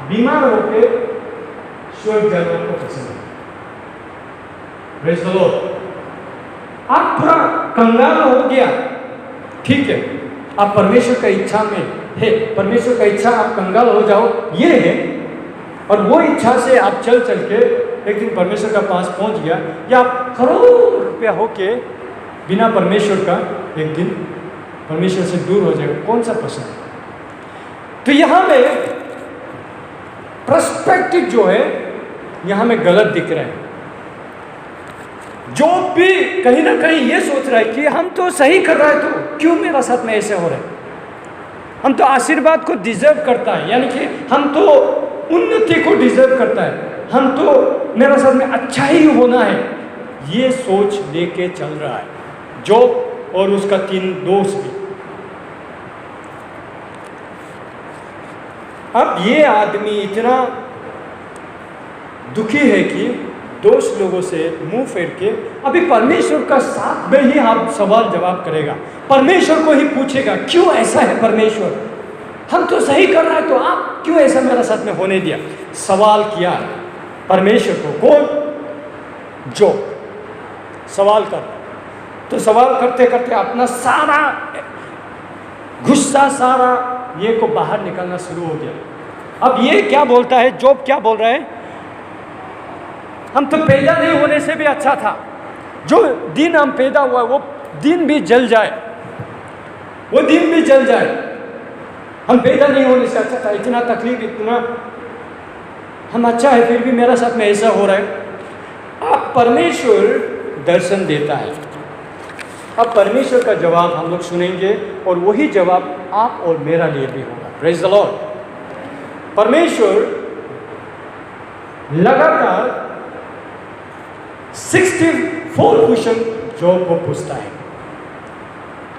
बीमार होके स्वर्ग जाना को पसंद है। Praise the Lord. आप पूरा कंगाल हो गया, ठीक है, आप परमेश्वर का इच्छा में है, परमेश्वर का इच्छा आप कंगाल हो जाओ, ये है, और वो इच्छा से आप चल के एक दिन परमेश्वर का पास पहुंच गया, या आप करोड़ रुपया होके बिना परमेश्वर का एक दिन परमेश्वर से दूर हो जाएगा, कौन सा पसंद है? तो यहाँ में पर्सपेक्टिव जो है यहाँ में गलत दिख रहा है। जो भी कहीं ना कहीं ये सोच रहा है कि हम तो सही कर रहा है, तो क्यों मेरा साथ में ऐसे हो रहा है, हम तो आशीर्वाद को डिजर्व करता है, यानी कि हम तो उन्नति को डिजर्व करता है, हम तो मेरा साथ में अच्छा ही होना है, ये सोच लेके चल रहा है जॉब और उसका 3 दोस्त भी। अब ये आदमी इतना दुखी है कि दोस्त लोगों से मुंह फेर के अभी परमेश्वर का साथ में ही आप सवाल जवाब करेगा, परमेश्वर को ही पूछेगा क्यों ऐसा है परमेश्वर, हम तो सही कर रहा है तो आप क्यों ऐसा मेरा साथ में होने दिया। सवाल किया परमेश्वर को, कौन? जो सवाल कर, तो सवाल करते करते अपना सारा गुस्सा, सारा ये को बाहर निकलना शुरू हो गया। अब ये क्या बोलता है, जॉब क्या बोल रहा है, हम तो पैदा नहीं होने से भी अच्छा था, जो दिन हम पैदा हुआ वो दिन भी जल जाए, वो दिन भी जल जाए, हम पैदा नहीं होने से अच्छा था, इतना तकलीफ, इतना हम अच्छा है, फिर भी मेरा साथ में ऐसा हो रहा है। अब परमेश्वर दर्शन देता है। अब परमेश्वर का जवाब हम लोग सुनेंगे और वही जवाब आप और मेरा लिए भी होगा। Praise the Lord. परमेश्वर लगातार 64 क्वेश्चन जॉब को पूछता है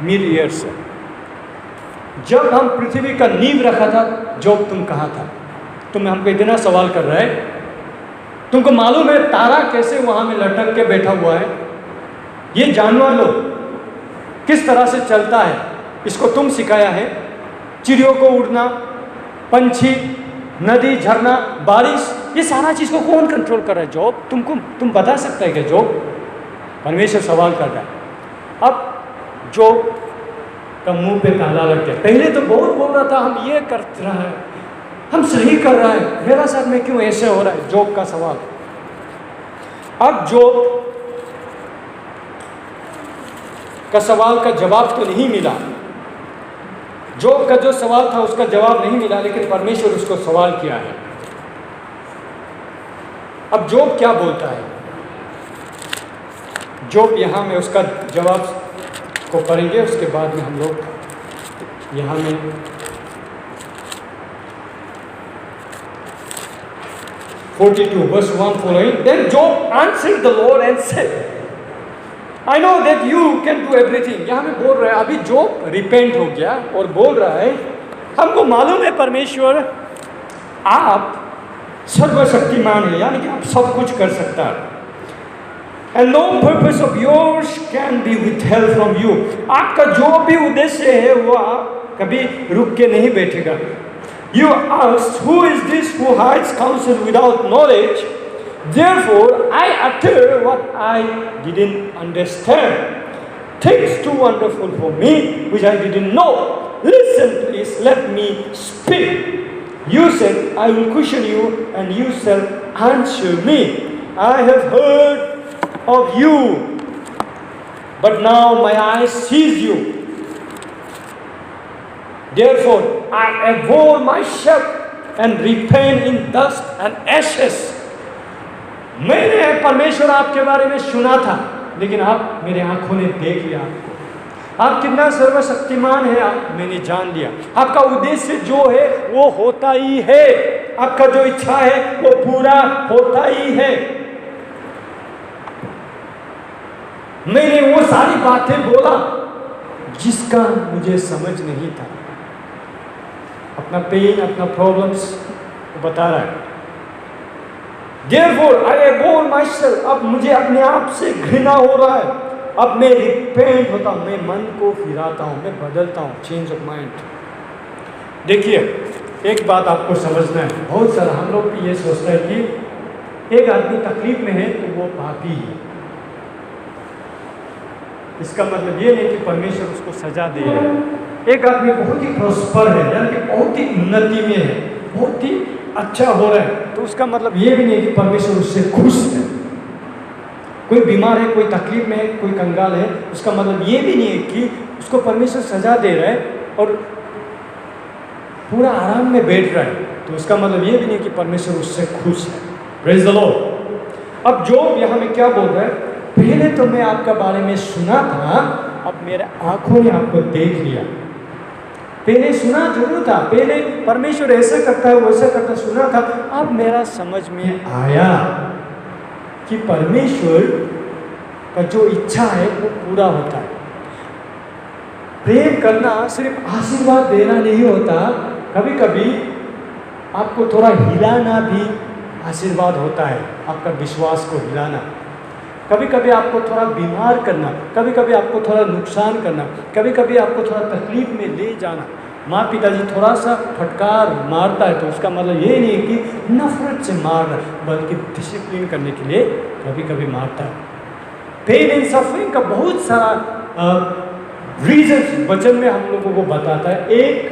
मिड ईयर से। जब हम पृथ्वी का नींव रखा था, जॉब तुम कहाँ था? तुम हमको इतना सवाल कर रहे हैं, तुमको मालूम है तारा कैसे वहां में लटक के बैठा हुआ है, ये जानवर लोग किस तरह से चलता है, इसको तुम सिखाया है। चिड़ियों को उड़ना, पंछी, नदी, झरना, बारिश, ये सारा चीज़ को कौन कंट्रोल कर रहा है? जॉब तुम बता सकता है क्या? जॉब परमेश्वर सवाल कर रहा है। अब जॉब का मुंह पे ताला लग गया। पहले तो बहुत बोल रहा था हम ये कर रहा है, हम सही कर रहा है, मेरा साथ में क्यों ऐसे हो रहा है? जॉब का सवाल। अब जॉब का सवाल का जवाब तो नहीं मिला, जॉब का जो सवाल था उसका जवाब नहीं मिला, लेकिन परमेश्वर उसको सवाल किया है। अब जॉब क्या बोलता है? जॉब यहाँ में उसका जवाब को पढ़ेंगे, उसके बाद में हम लोग यहाँ में 42 verse 1 following. Then Job answered the Lord and said, I know that you can do everything. यहाँ में बोल रहा है, अभी जॉब रिपेंट हो गया और बोल रहा है हमको मालूम है परमेश्वर आप सर्वशक्तिमान है, यानी कि आप सब कुछ कर सकता है। And no purpose of yours can be withheld from you. आपका जो भी उद्देश्य है वो आप कभी रुक के नहीं बैठेगा। You asked, who is this who hides counsel without knowledge? Therefore, I utter what I didn't understand. Things too wonderful for me, which I didn't know. Listen, please, let me speak. You said, I will question you, and you shall answer me. I have heard of you, but now my eyes sees you. Therefore, I abhor myself and repent in dust and ashes. मैंने परमेश्वर आपके बारे में सुना था, लेकिन आप मेरे आंखों ने देख लिया आपको। आप कितना सर्वशक्तिमान है, आप मैंने जान लिया। आपका उद्देश्य जो है वो होता ही है। आपका जो इच्छा है वो पूरा होता ही है। मैंने वो सारी बातें बोला जिसका मुझे समझ नहीं था। अपना पेन, अपना प्रॉब्लम्स बता रहा है। Therefore, I abhor myself, अब मुझे अपने आप से घृणा हो रहा है। अब मैं रिपेंट होता हूँ, मैं मन को फिराता हूँ, मैं बदलता हूँ, चेंज ऑफ माइंड। देखिए, एक बात आपको समझना है, बहुत सारा हम लोग भी ये सोचता है कि एक आदमी तकलीफ में है तो वो पापी है। इसका मतलब ये नहीं कि परमेश्वर उसको सजा दे रहा है। एक आदमी बहुत ही प्रॉस्पर है, यानी कि बहुत ही उन्नति में है, बहुत ही अच्छा हो रहा है, तो उसका मतलब ये भी नहीं कि परमेश्वर उससे खुश है। कोई बीमार है, कोई तकलीफ में है, कोई कंगाल है, उसका मतलब ये भी नहीं है कि उसको परमेश्वर सजा दे रहा है और पूरा आराम में बैठ रहा है, तो उसका मतलब ये भी नहीं कि परमेश्वर उससे खुश है। Praise the Lord. अब जॉब यहाँ में क्या बोल रहा है, पहले तो मैं आपका बारे में सुना था, अब मेरे आंखों ने आपको देख लिया। पहले सुना जरूर था, पहले परमेश्वर ऐसा करता है वैसा करता सुना था, अब मेरा समझ में आया कि परमेश्वर का जो इच्छा है वो पूरा होता है। प्रेम करना सिर्फ आशीर्वाद देना नहीं होता, कभी कभी आपको थोड़ा हिलाना भी आशीर्वाद होता है, आपका विश्वास को हिलाना। कभी कभी आपको थोड़ा बीमार करना, कभी कभी आपको थोड़ा नुकसान करना, कभी कभी आपको थोड़ा तकलीफ में ले जाना। माँ पिताजी थोड़ा सा फटकार मारता है तो उसका मतलब ये नहीं है कि नफरत से मारना, बल्कि डिसिप्लिन करने के लिए कभी कभी मारता है। पेन एंड सफरिंग का बहुत सारा रीजन वचन में हम लोगों को बताता है। एक,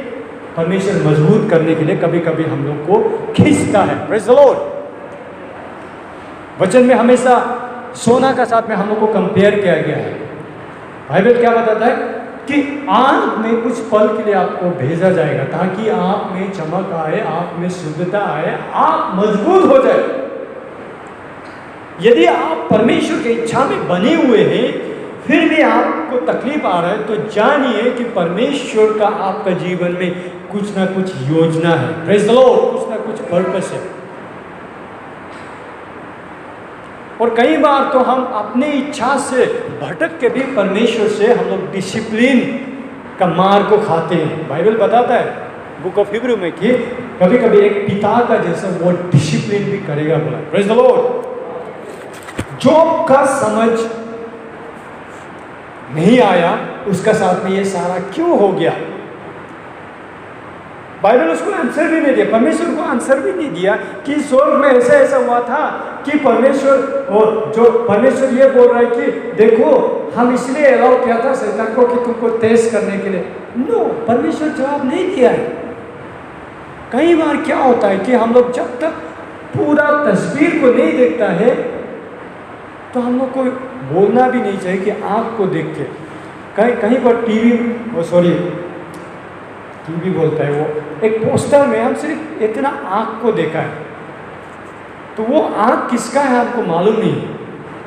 परमेश्वर मजबूत करने के लिए कभी कभी हम लोग को खींचता है। Praise the Lord. वचन में हमेशा सोना का साथ में हम लोग को कंपेयर किया गया है। बाइबल क्या बताता है कि आग में कुछ पल के लिए आपको भेजा जाएगा ताकि आप में चमक आए, आप में शुद्धता आए, आप मजबूत हो जाए। यदि आप परमेश्वर की इच्छा में बने हुए हैं फिर भी आपको तकलीफ आ रहा है, तो जानिए कि परमेश्वर का आपका जीवन में कुछ ना कुछ योजना है। Praise the Lord. कुछ ना कुछ पर्पस है। और कई बार तो हम अपने इच्छा से भटक के भी परमेश्वर से हम लोग डिसिप्लिन का मार को खाते हैं। बाइबल बताता है बुक ऑफ हिब्रू में कि कभी कभी एक पिता का जैसा वो डिसिप्लिन भी करेगा बोला। Praise the Lord. जॉब का समझ नहीं आया, उसका साथ में ये सारा क्यों हो गया। बाइबल उसको आंसर भी नहीं दिया, परमेश्वर को आंसर भी नहीं दिया कि स्वर्ग में ऐसा ऐसा हुआ था कि परमेश्वर, और जो परमेश्वर ये बोल रहा है कि देखो हम इसलिए अलाउ किया था शैतान को कि तुमको टेस्ट करने के लिए। नो, परमेश्वर जवाब नहीं दिया है। कई बार क्या होता है कि हम लोग जब तक पूरा तस्वीर को नहीं देखता है तो हम लोग को बोलना भी नहीं चाहिए कि आँख को देख के। कहीं पर टीवी बोलता है, वो एक पोस्टर में हम सिर्फ इतना आँख को देखा है, तो वो आँख किसका है आपको मालूम नहीं है,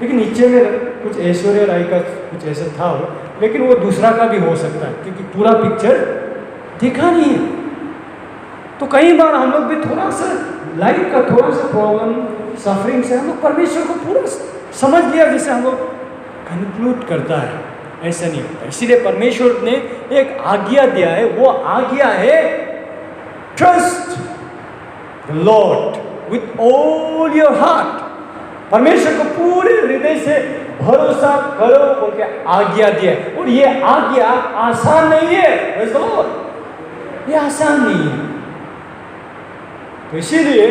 लेकिन नीचे में कुछ ऐश्वर्या राय का कुछ ऐसा था वो, लेकिन वो दूसरा का भी हो सकता है क्योंकि पूरा पिक्चर देखा नहीं है। तो कई बार हम लोग भी थोड़ा सा लाइफ का थोड़ा सा प्रॉब्लम सफरिंग से हम लोग परमेश्वर को पूरा समझ लिया जैसे हम लोग कंक्लूड करता है, ऐसा नहीं होता। इसीलिए परमेश्वर ने एक आज्ञा दिया है, वो आज्ञा है trust the Lord with all your heart. परमेश्वर को पूरे हृदय से भरोसा करो बोल के आज्ञा दिया है। और ये आज्ञा आसान नहीं है, ये आसान नहीं है। तो इसीलिए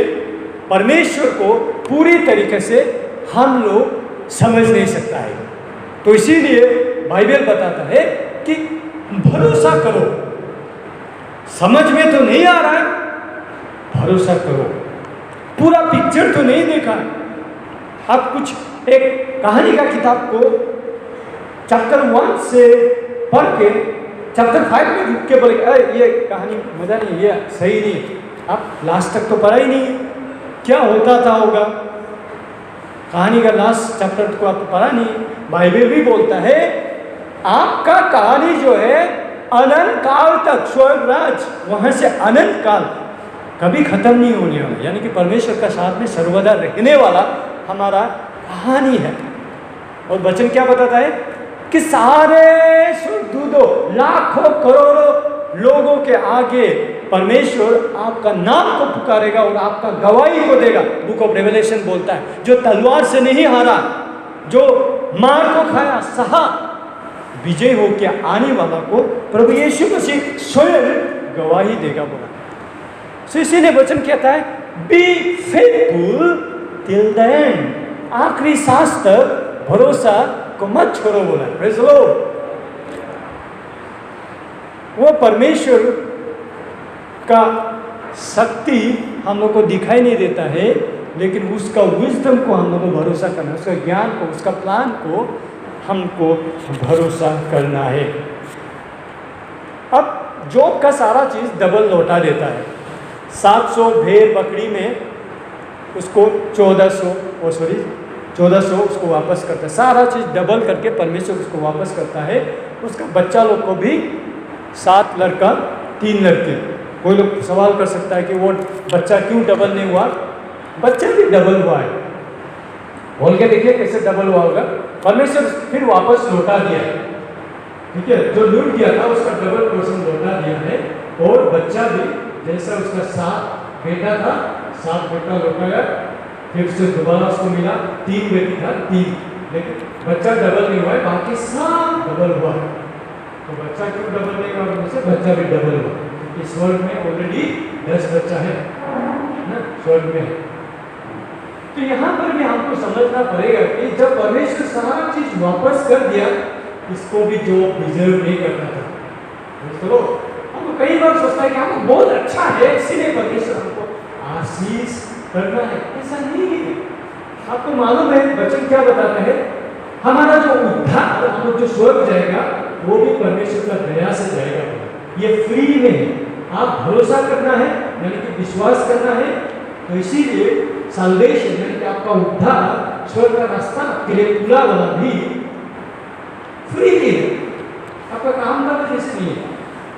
परमेश्वर को पूरी तरीके से हम लोग समझ नहीं सकता है। तो इसीलिए बाइबल बताता है कि भरोसा करो। समझ में तो नहीं आ रहा है, भरोसा करो। पूरा पिक्चर तो नहीं देखा। आप कुछ एक कहानी का किताब को चैप्टर 1 से पढ़ के चैप्टर 5 में रुक के बोले अरे ये कहानी मजा नहीं, ये सही नहीं, आप लास्ट तक तो पढ़ा ही नहीं, क्या होता था होगा। कहानी का लास्ट चैप्टर को आपको पढ़ा नहीं। बाइबल भी बोलता है आपका कहानी जो है अनंत काल तक, स्वर्ग राज वहां से अनंत काल कभी ख़त्म नहीं होने वाला, यानी कि परमेश्वर का साथ में सर्वदा रहने वाला हमारा कहानी है। और वचन क्या बताता है कि सारे सुरदूतों, लाखों करोड़ों लोगों के आगे परमेश्वर आपका नाम को पुकारेगा और आपका गवाही को देगा। बुक ऑफ रेवलेशन बोलता है जो तलवार से नहीं हारा, जो मार को खाया, सहा, विजय होके आने वाला को प्रभु यीशु मसीह स्वयं गवाही देगा बोला। सो इसीलिए वचन कहता है be faithful till the end, आखिरी सांस तक भरोसा को मत छोड़ो बोला। Praise the Lord. वो परमेश्वर का शक्ति हम लोग को दिखाई नहीं देता है, लेकिन उसका विजडम को हम लोग को भरोसा करना है, उसका ज्ञान को, उसका प्लान को हमको भरोसा करना है। अब जॉब का सारा चीज़ डबल लौटा देता है। 700 भेड़ बकरी में उसको 1400 उसको वापस करता है। सारा चीज़ डबल करके परमेश्वर उसको वापस करता है। उसका बच्चा लोग को भी 7 लड़का 3 लड़के। कोई लोग सवाल कर सकता है कि वो बच्चा क्यों डबल नहीं हुआ? बच्चा भी डबल हुआ है, बोल के देखिए कैसे डबल हुआ होगा। परमेश्वर फिर वापस लौटा दिया है, ठीक है, जो लूट गया था उसका डबल पोर्शन लौटा दिया है। और बच्चा भी जैसा उसका 7 बेटा था, 7 बेटा लौटा गया, फिर से दोबारा उसको मिला 3 बेटी था 3, लेकिन बच्चा डबल नहीं हुआ है, बाकी सब डबल हुआ है। तो बच्चा क्यों डबल नहीं हुआ? उनसे बच्चा भी डबल हुआ, क्योंकि स्वर्ग में ऑलरेडी 10 बच्चा है ना, स्वर्ग में है। तो यहाँ पर भी हमको समझना पड़ेगा कि जब परमेश्वर सारा चीज वापस कर दिया, इसको भी जो डिजर्व नहीं करता था। चलो हमको कई बार सोचता है कि हमको बहुत अच्छा है इसीलिए परमेश्वर हमको आशीष करना है, ऐसा नहीं है। आपको मालूम है वचन क्या बताता है? हमारा जो उद्धार, हम लोग जो स्वर्ग जाएगा वो भी परमेश्वर का दया से जाएगा। ये फ्री में है, आप भरोसा करना है यानी कि विश्वास करना है। तो इसीलिए साल्वेशन यानी कि आपका उद्धार, स्वर्ग का रास्ता के लिए खुला वाला भी फ्री है, आपका काम का जैसे नहीं है।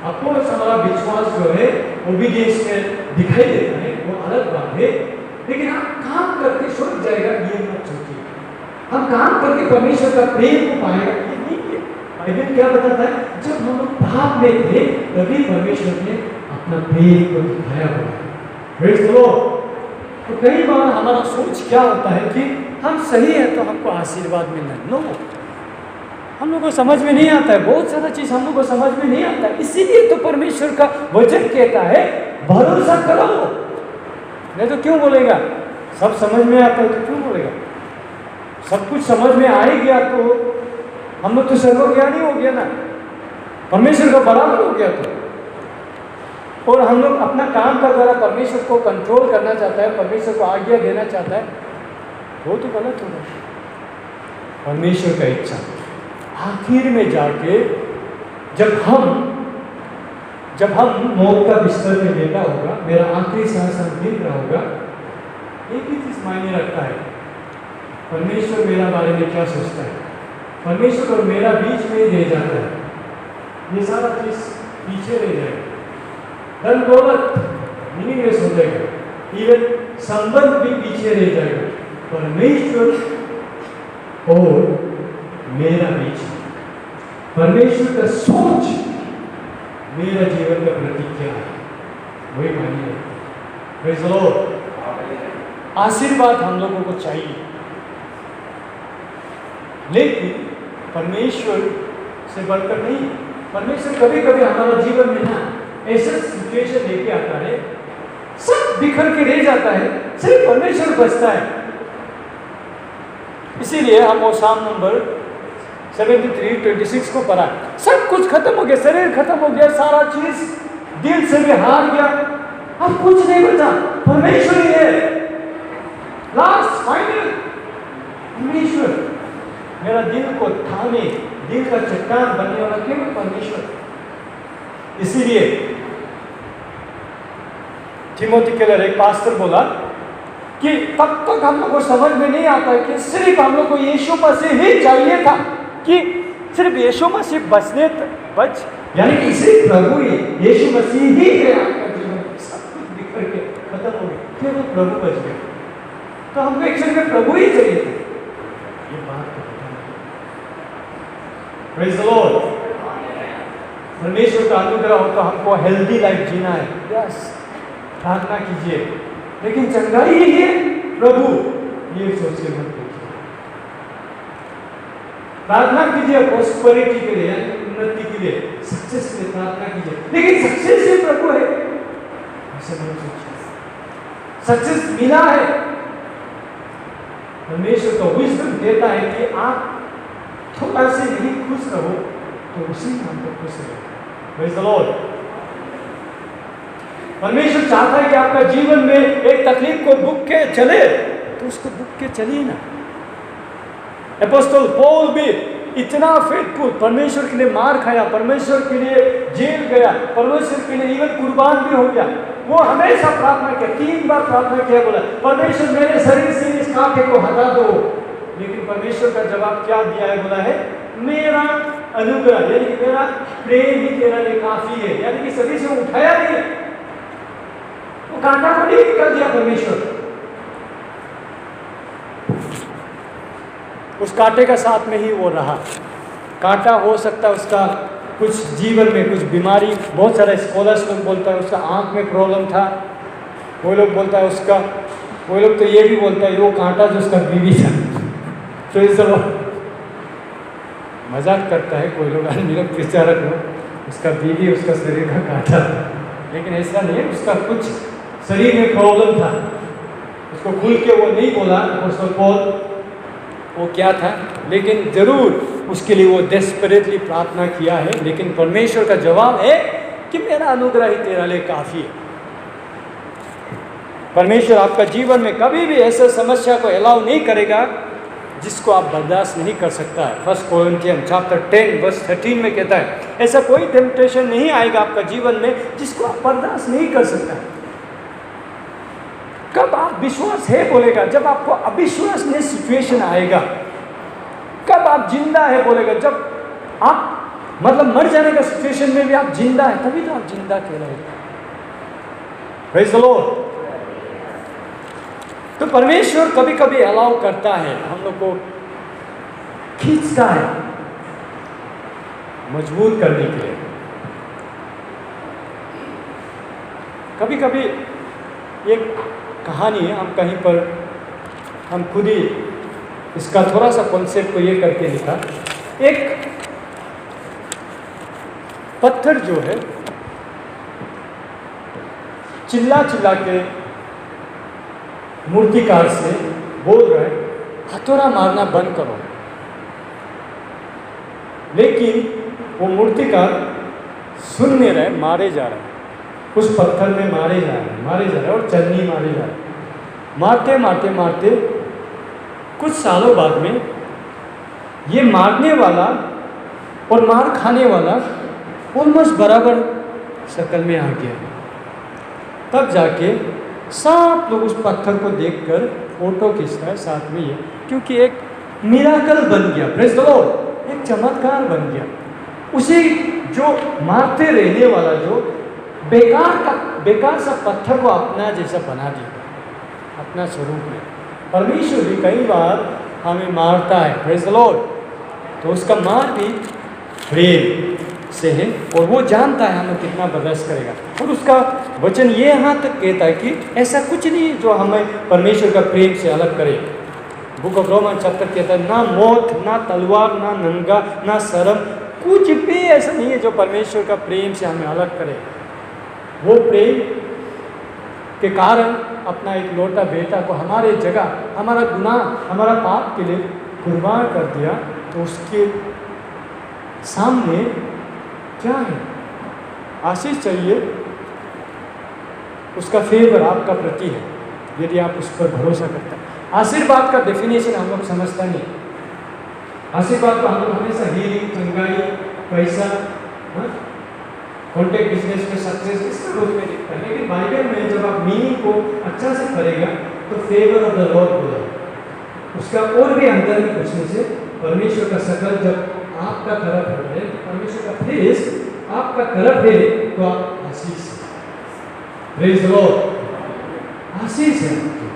आपको हमारा विश्वास जो है ओबीडियंस में दिखाई देता है, वो अलग बात है, लेकिन आप काम करके स्वर्ग जाएगा ये मत सोचिए। हम काम करके परमेश्वर का प्रेम को पाएगा ये नहीं है। बाइबल क्या बताता है? जब हम लोग पाप में थे तभी परमेश्वर ने अपना प्रेम को दिखाया हुआ है। Praise the Lord. तो कई बार हमारा सोच क्या होता है कि हम सही है तो हमको आशीर्वाद मिलना है। नो, हम लोग को समझ में नहीं आता है, बहुत सारा चीज़ हम लोग को समझ में नहीं आता है। इसीलिए तो परमेश्वर का वचन कहता है भरोसा करो। नहीं तो क्यों बोलेगा? सब समझ में आता है तो क्यों बोलेगा? सब कुछ समझ में आ ही गया तो हम लोग तो सर्वज्ञानी हो गया ना, परमेश्वर का बराबर हो गया तो। और हम लोग अपना काम का द्वारा परमेश्वर को कंट्रोल करना चाहता है, परमेश्वर को आज्ञा देना चाहता है, वो तो गलत होगा। परमेश्वर का इच्छा आखिर में जाके जब हम मौत का बिस्तर में लेटा होगा, मेरा आखिरी सांस गिर रहा होगा, एक ही चीज मायने रखता है, परमेश्वर मेरा बारे में क्या सोचता है। परमेश्वर और मेरा बीच में रह जाता है, ये सारा चीज पीछे रह जाएगा, धन दौलत मीनिंगलेस हो जाएगा, इवन संबंध भी पीछे रह जाएगा। परमेश्वर और मेरा बीच, परमेश्वर का सोच मेरा जीवन का प्रतीक क्या है, वही मानिए। Praise the Lord. आशीर्वाद हम लोगों को चाहिए, लेकिन परमेश्वर से बढ़कर नहीं। परमेश्वर कभी कभी हमारा जीवन में ना ऐसा सिचुएशन लेके आता है, सब बिखर के रह जाता है, सिर्फ परमेश्वर बचता है। इसीलिए हम वो साम नंबर 73:26 को पढ़ा, सब कुछ खत्म हो गया, शरीर खत्म हो गया, सारा चीज दिल से भी हार गया, अब कुछ नहीं बचा, परमेश्वर ही है लास्ट फाइनल। परमेश्वर मेरा दिल को थामे, दिल का चट्टान बनने वाला केवल परमेश्वर। इसीलिए तिमोथी के लिए एक पास्टर बोला कि तब तक हम लोग को समझ में नहीं आता है कि सिर्फ हम लोग को यीशु मसीह ही चाहिए था, कि सिर्फ यीशु मसीह बच यानी कि सिर्फ प्रभु ही, यीशु मसीह ही है आपका जीवन, सब कुछ बिखर के खत्म हो गई, केवल प्रभु बच गए। तो हमको एक्चुअली में प्रभु ही चाहिए था। ये बात तो पता नहीं। Praise the Lord. परमेश्वर का अनुग्रह हो तो हमको हेल्दी लाइफ जीना है, यस, प्रार्थना कीजिए, लेकिन चंगाई ही है प्रभु, ये सोच के मत कीजिए। प्रार्थना कीजिए प्रॉस्पेरिटी के लिए, उन्नति के लिए, सक्सेस के लिए प्रार्थना कीजिए, लेकिन सक्सेस ही प्रभु है ऐसा नहीं सोचिए। सक्सेस मिला है, परमेश्वर का विजडम देता है कि आप थोड़ा से नहीं खुश रहो तो उसी में हमको खुश रहो। Praise the Lord. परमेश्वर चाहता है कि आपका जीवन में एक तकलीफ को बुक के चले तो उसको बुक के चलिए ना। अपोस्टल पौल भी इतना फेथफुल, परमेश्वर के लिए मार खाया, परमेश्वर के लिए जेल गया, परमेश्वर के लिए इवन कुर्बान भी हो गया। वो हमेशा प्रार्थना किया, 3 बार प्रार्थना किया, बोला परमेश्वर मेरे शरीर से इस कांटे को हटा दो। लेकिन परमेश्वर का जवाब क्या दिया है? बोला है मेरा अनुग्रह, यानी कि मेरा प्रेम ही तेरा लिए काफी है। यानी कि शरीर से उठाया नहीं, वो कांटा को नहीं निकाल दिया परमेश्वर, उस कांटे का साथ में ही वो रहा। कांटा हो सकता है उसका कुछ जीवन में कुछ बीमारी, बहुत सारे स्कॉलर्स लोग बोलता है उसका आंख में प्रॉब्लम था, कोई लोग बोलता है उसका, कोई लोग तो ये भी बोलता है वो कांटा जो उसका बीवी था। तो इस मजाक करता है कोई लोग, निरप विचारक लोग, उसका बीवी उसका शरीर का कांटा, लेकिन ऐसा नहीं है, उसका कुछ शरीर में प्रॉब्लम था, उसको खुल के वो नहीं बोला अपोस्टल पौल वो क्या था, लेकिन जरूर उसके लिए वो डेस्परेटली प्रार्थना किया है। लेकिन परमेश्वर का जवाब है कि मेरा अनुग्रह ही तेरा लिए काफी है। परमेश्वर आपका जीवन में कभी भी ऐसा समस्या को अलाउ नहीं करेगा जिसको आप बर्दाश्त नहीं कर सकता है। 1 कोरिन्थियंस चैप्टर 10 वर्स 13 में कहता है ऐसा कोई टेम्पटेशन नहीं आएगा आपका जीवन में जिसको आप बर्दाश्त नहीं कर सकता। कब आप विश्वास है बोलेगा? जब आपको अविश्वसनीय सिचुएशन आएगा। कब आप जिंदा है बोलेगा? जब आप मतलब मर जाने का सिचुएशन में भी आप जिंदा है, तभी तो आप जिंदा कहलाएगा। Praise the Lord. तो परमेश्वर कभी कभी अलाउ करता है, हम लोग को खींचता है मजबूत करने के लिए। कभी कभी एक कहानी है, हम कहीं पर हम खुद ही इसका थोड़ा सा कॉन्सेप्ट को ये करके लिखा। एक पत्थर जो है चिल्ला चिल्ला के मूर्तिकार से बोल रहे हथौड़ा मारना बंद करो, लेकिन वो मूर्तिकार सुन नहीं रहे, मारे जा रहे, उस पत्थर में मारे जा रहे और चन्नी मारे जा रहे। मारते मारते मारते कुछ सालों बाद में ये मारने वाला और मार खाने वाला ऑलमोस्ट बराबर शक्ल में आ गया। तब जाके सब लोग उस पत्थर को देखकर फोटो खींचता है साथ में ये, क्योंकि एक मिराकल बन गया। Praise the Lord. एक चमत्कार बन गया। उसे जो मारते रहने वाला जो बेकार सा पत्थर को अपना जैसा बना दिया, अपना स्वरूप में। परमेश्वर भी कई बार हमें मारता है, प्रेज़ द लॉर्ड, तो उसका मार भी प्रेम से है और वो जानता है हमें कितना बर्दाश्त करेगा। और उसका वचन ये यहाँ तक कहता है कि ऐसा कुछ नहीं जो हमें परमेश्वर का प्रेम से अलग करे। बुक ऑफ रोमन चैप्टर कहता है ना मौत, ना तलवार, ना नंगा, ना शर्म, कुछ भी ऐसा नहीं है जो परमेश्वर का प्रेम से हमें अलग करे। वो प्रेम के कारण अपना एक लौटा बेटा को हमारे जगह, हमारा गुनाह, हमारा पाप के लिए कुर्बान कर दिया। तो उसके सामने क्या है? आशीष चाहिए, उसका फेवर आपका प्रति है यदि आप उस पर भरोसा करते हैं। आशीर्वाद का डेफिनेशन हम लोग समझता नहीं। आशीर्वाद को हम लोग हमेशा हीलिंग, चंगाई, पैसा, कॉन्टेक्ट बिजनेस में सक्सेस इस रूप में दिखता है। लेकिन बाइबल में जब आप मीनिंग को अच्छा से पढ़ेगा तो फेवर ऑफ द लॉर्ड बोला, उसका और भी अंदर में पूछने से परमेश्वर का शकल जब आपका तरफ है, परमेश्वर का फेस आपका तरफ है तो आप आशीष। Praise the Lord. आशीष है आपकी।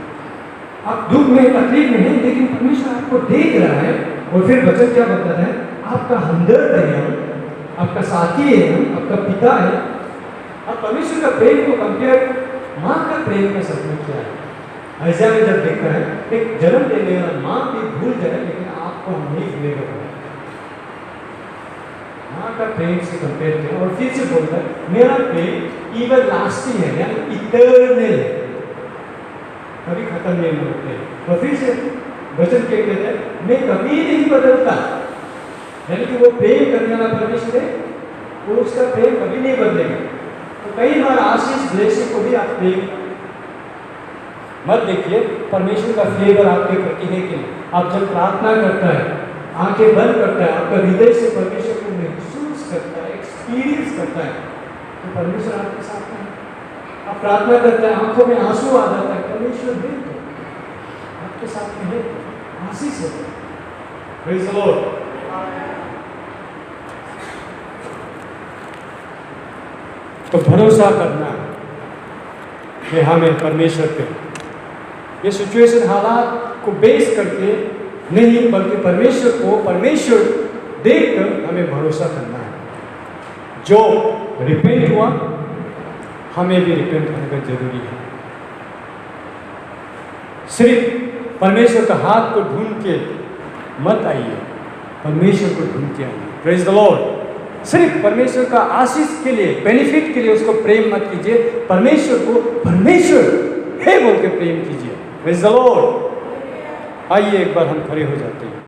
आप दुख में तकलीफ में हैं, लेकिन परमेश्वर आपको देख रहा है। और फिर वचन क्या बताता है? आपका हमदर्द है हम, आपका साथी है हम, आपका पिता है। अब परमेश्वर का प्रेम को कंपेयर माँ का प्रेम के साथ में क्या है? ऐसा में जब देखता है एक जन्म देने वाला माँ भी भूल जाए, लेकिन आपको नहीं भूलेगा। माँ का प्रेम से कंपेयर किया और फिर से बोलता है मेरा प्रेम इवन लास्टिंग है, यानी इटर्नल है, कभी खत्म नहीं होते। और फिर से वचन के कहते हैं मैं कभी नहीं बदलता, यानी कि वो प्रेम करने वाला परमेश्वर है, वो उसका प्रेम कभी नहीं बदलेगा। तो कई बार आशीष ब्लेसिंग को भी आप प्रेम मत देखिए, परमेश्वर का फेवर आपके प्रति है कि नहीं। आप जब प्रार्थना करता है, आंखें बंद करता है, आपका हृदय से परमेश्वर को महसूस करता है, एक्सपीरियंस करता है, तो परमेश्वर आपके साथ है। आप प्रार्थना करते हैं, आंखों में आंसू आ जाता है, परमेश्वर है तो आपके साथ में है, आशीष है। Praise the Lord. तो भरोसा करना कि हमें परमेश्वर पे ये सिचुएशन हालात को बेस करके नहीं, बल्कि परमेश्वर को परमेश्वर देखकर हमें भरोसा करना है। जो रिपेंट हुआ हमें भी रिपेंट होने का जरूरी है। सिर्फ परमेश्वर का हाथ को ढूंढ के मत आइए, परमेश्वर को ढूंढ के आइए। Praise the Lord. सिर्फ परमेश्वर का आशीष के लिए, बेनिफिट के लिए उसको प्रेम मत कीजिए, परमेश्वर को परमेश्वर है बोल के प्रेम कीजिए। Praise the Lord. आइए एक बार हम खड़े हो जाते हैं।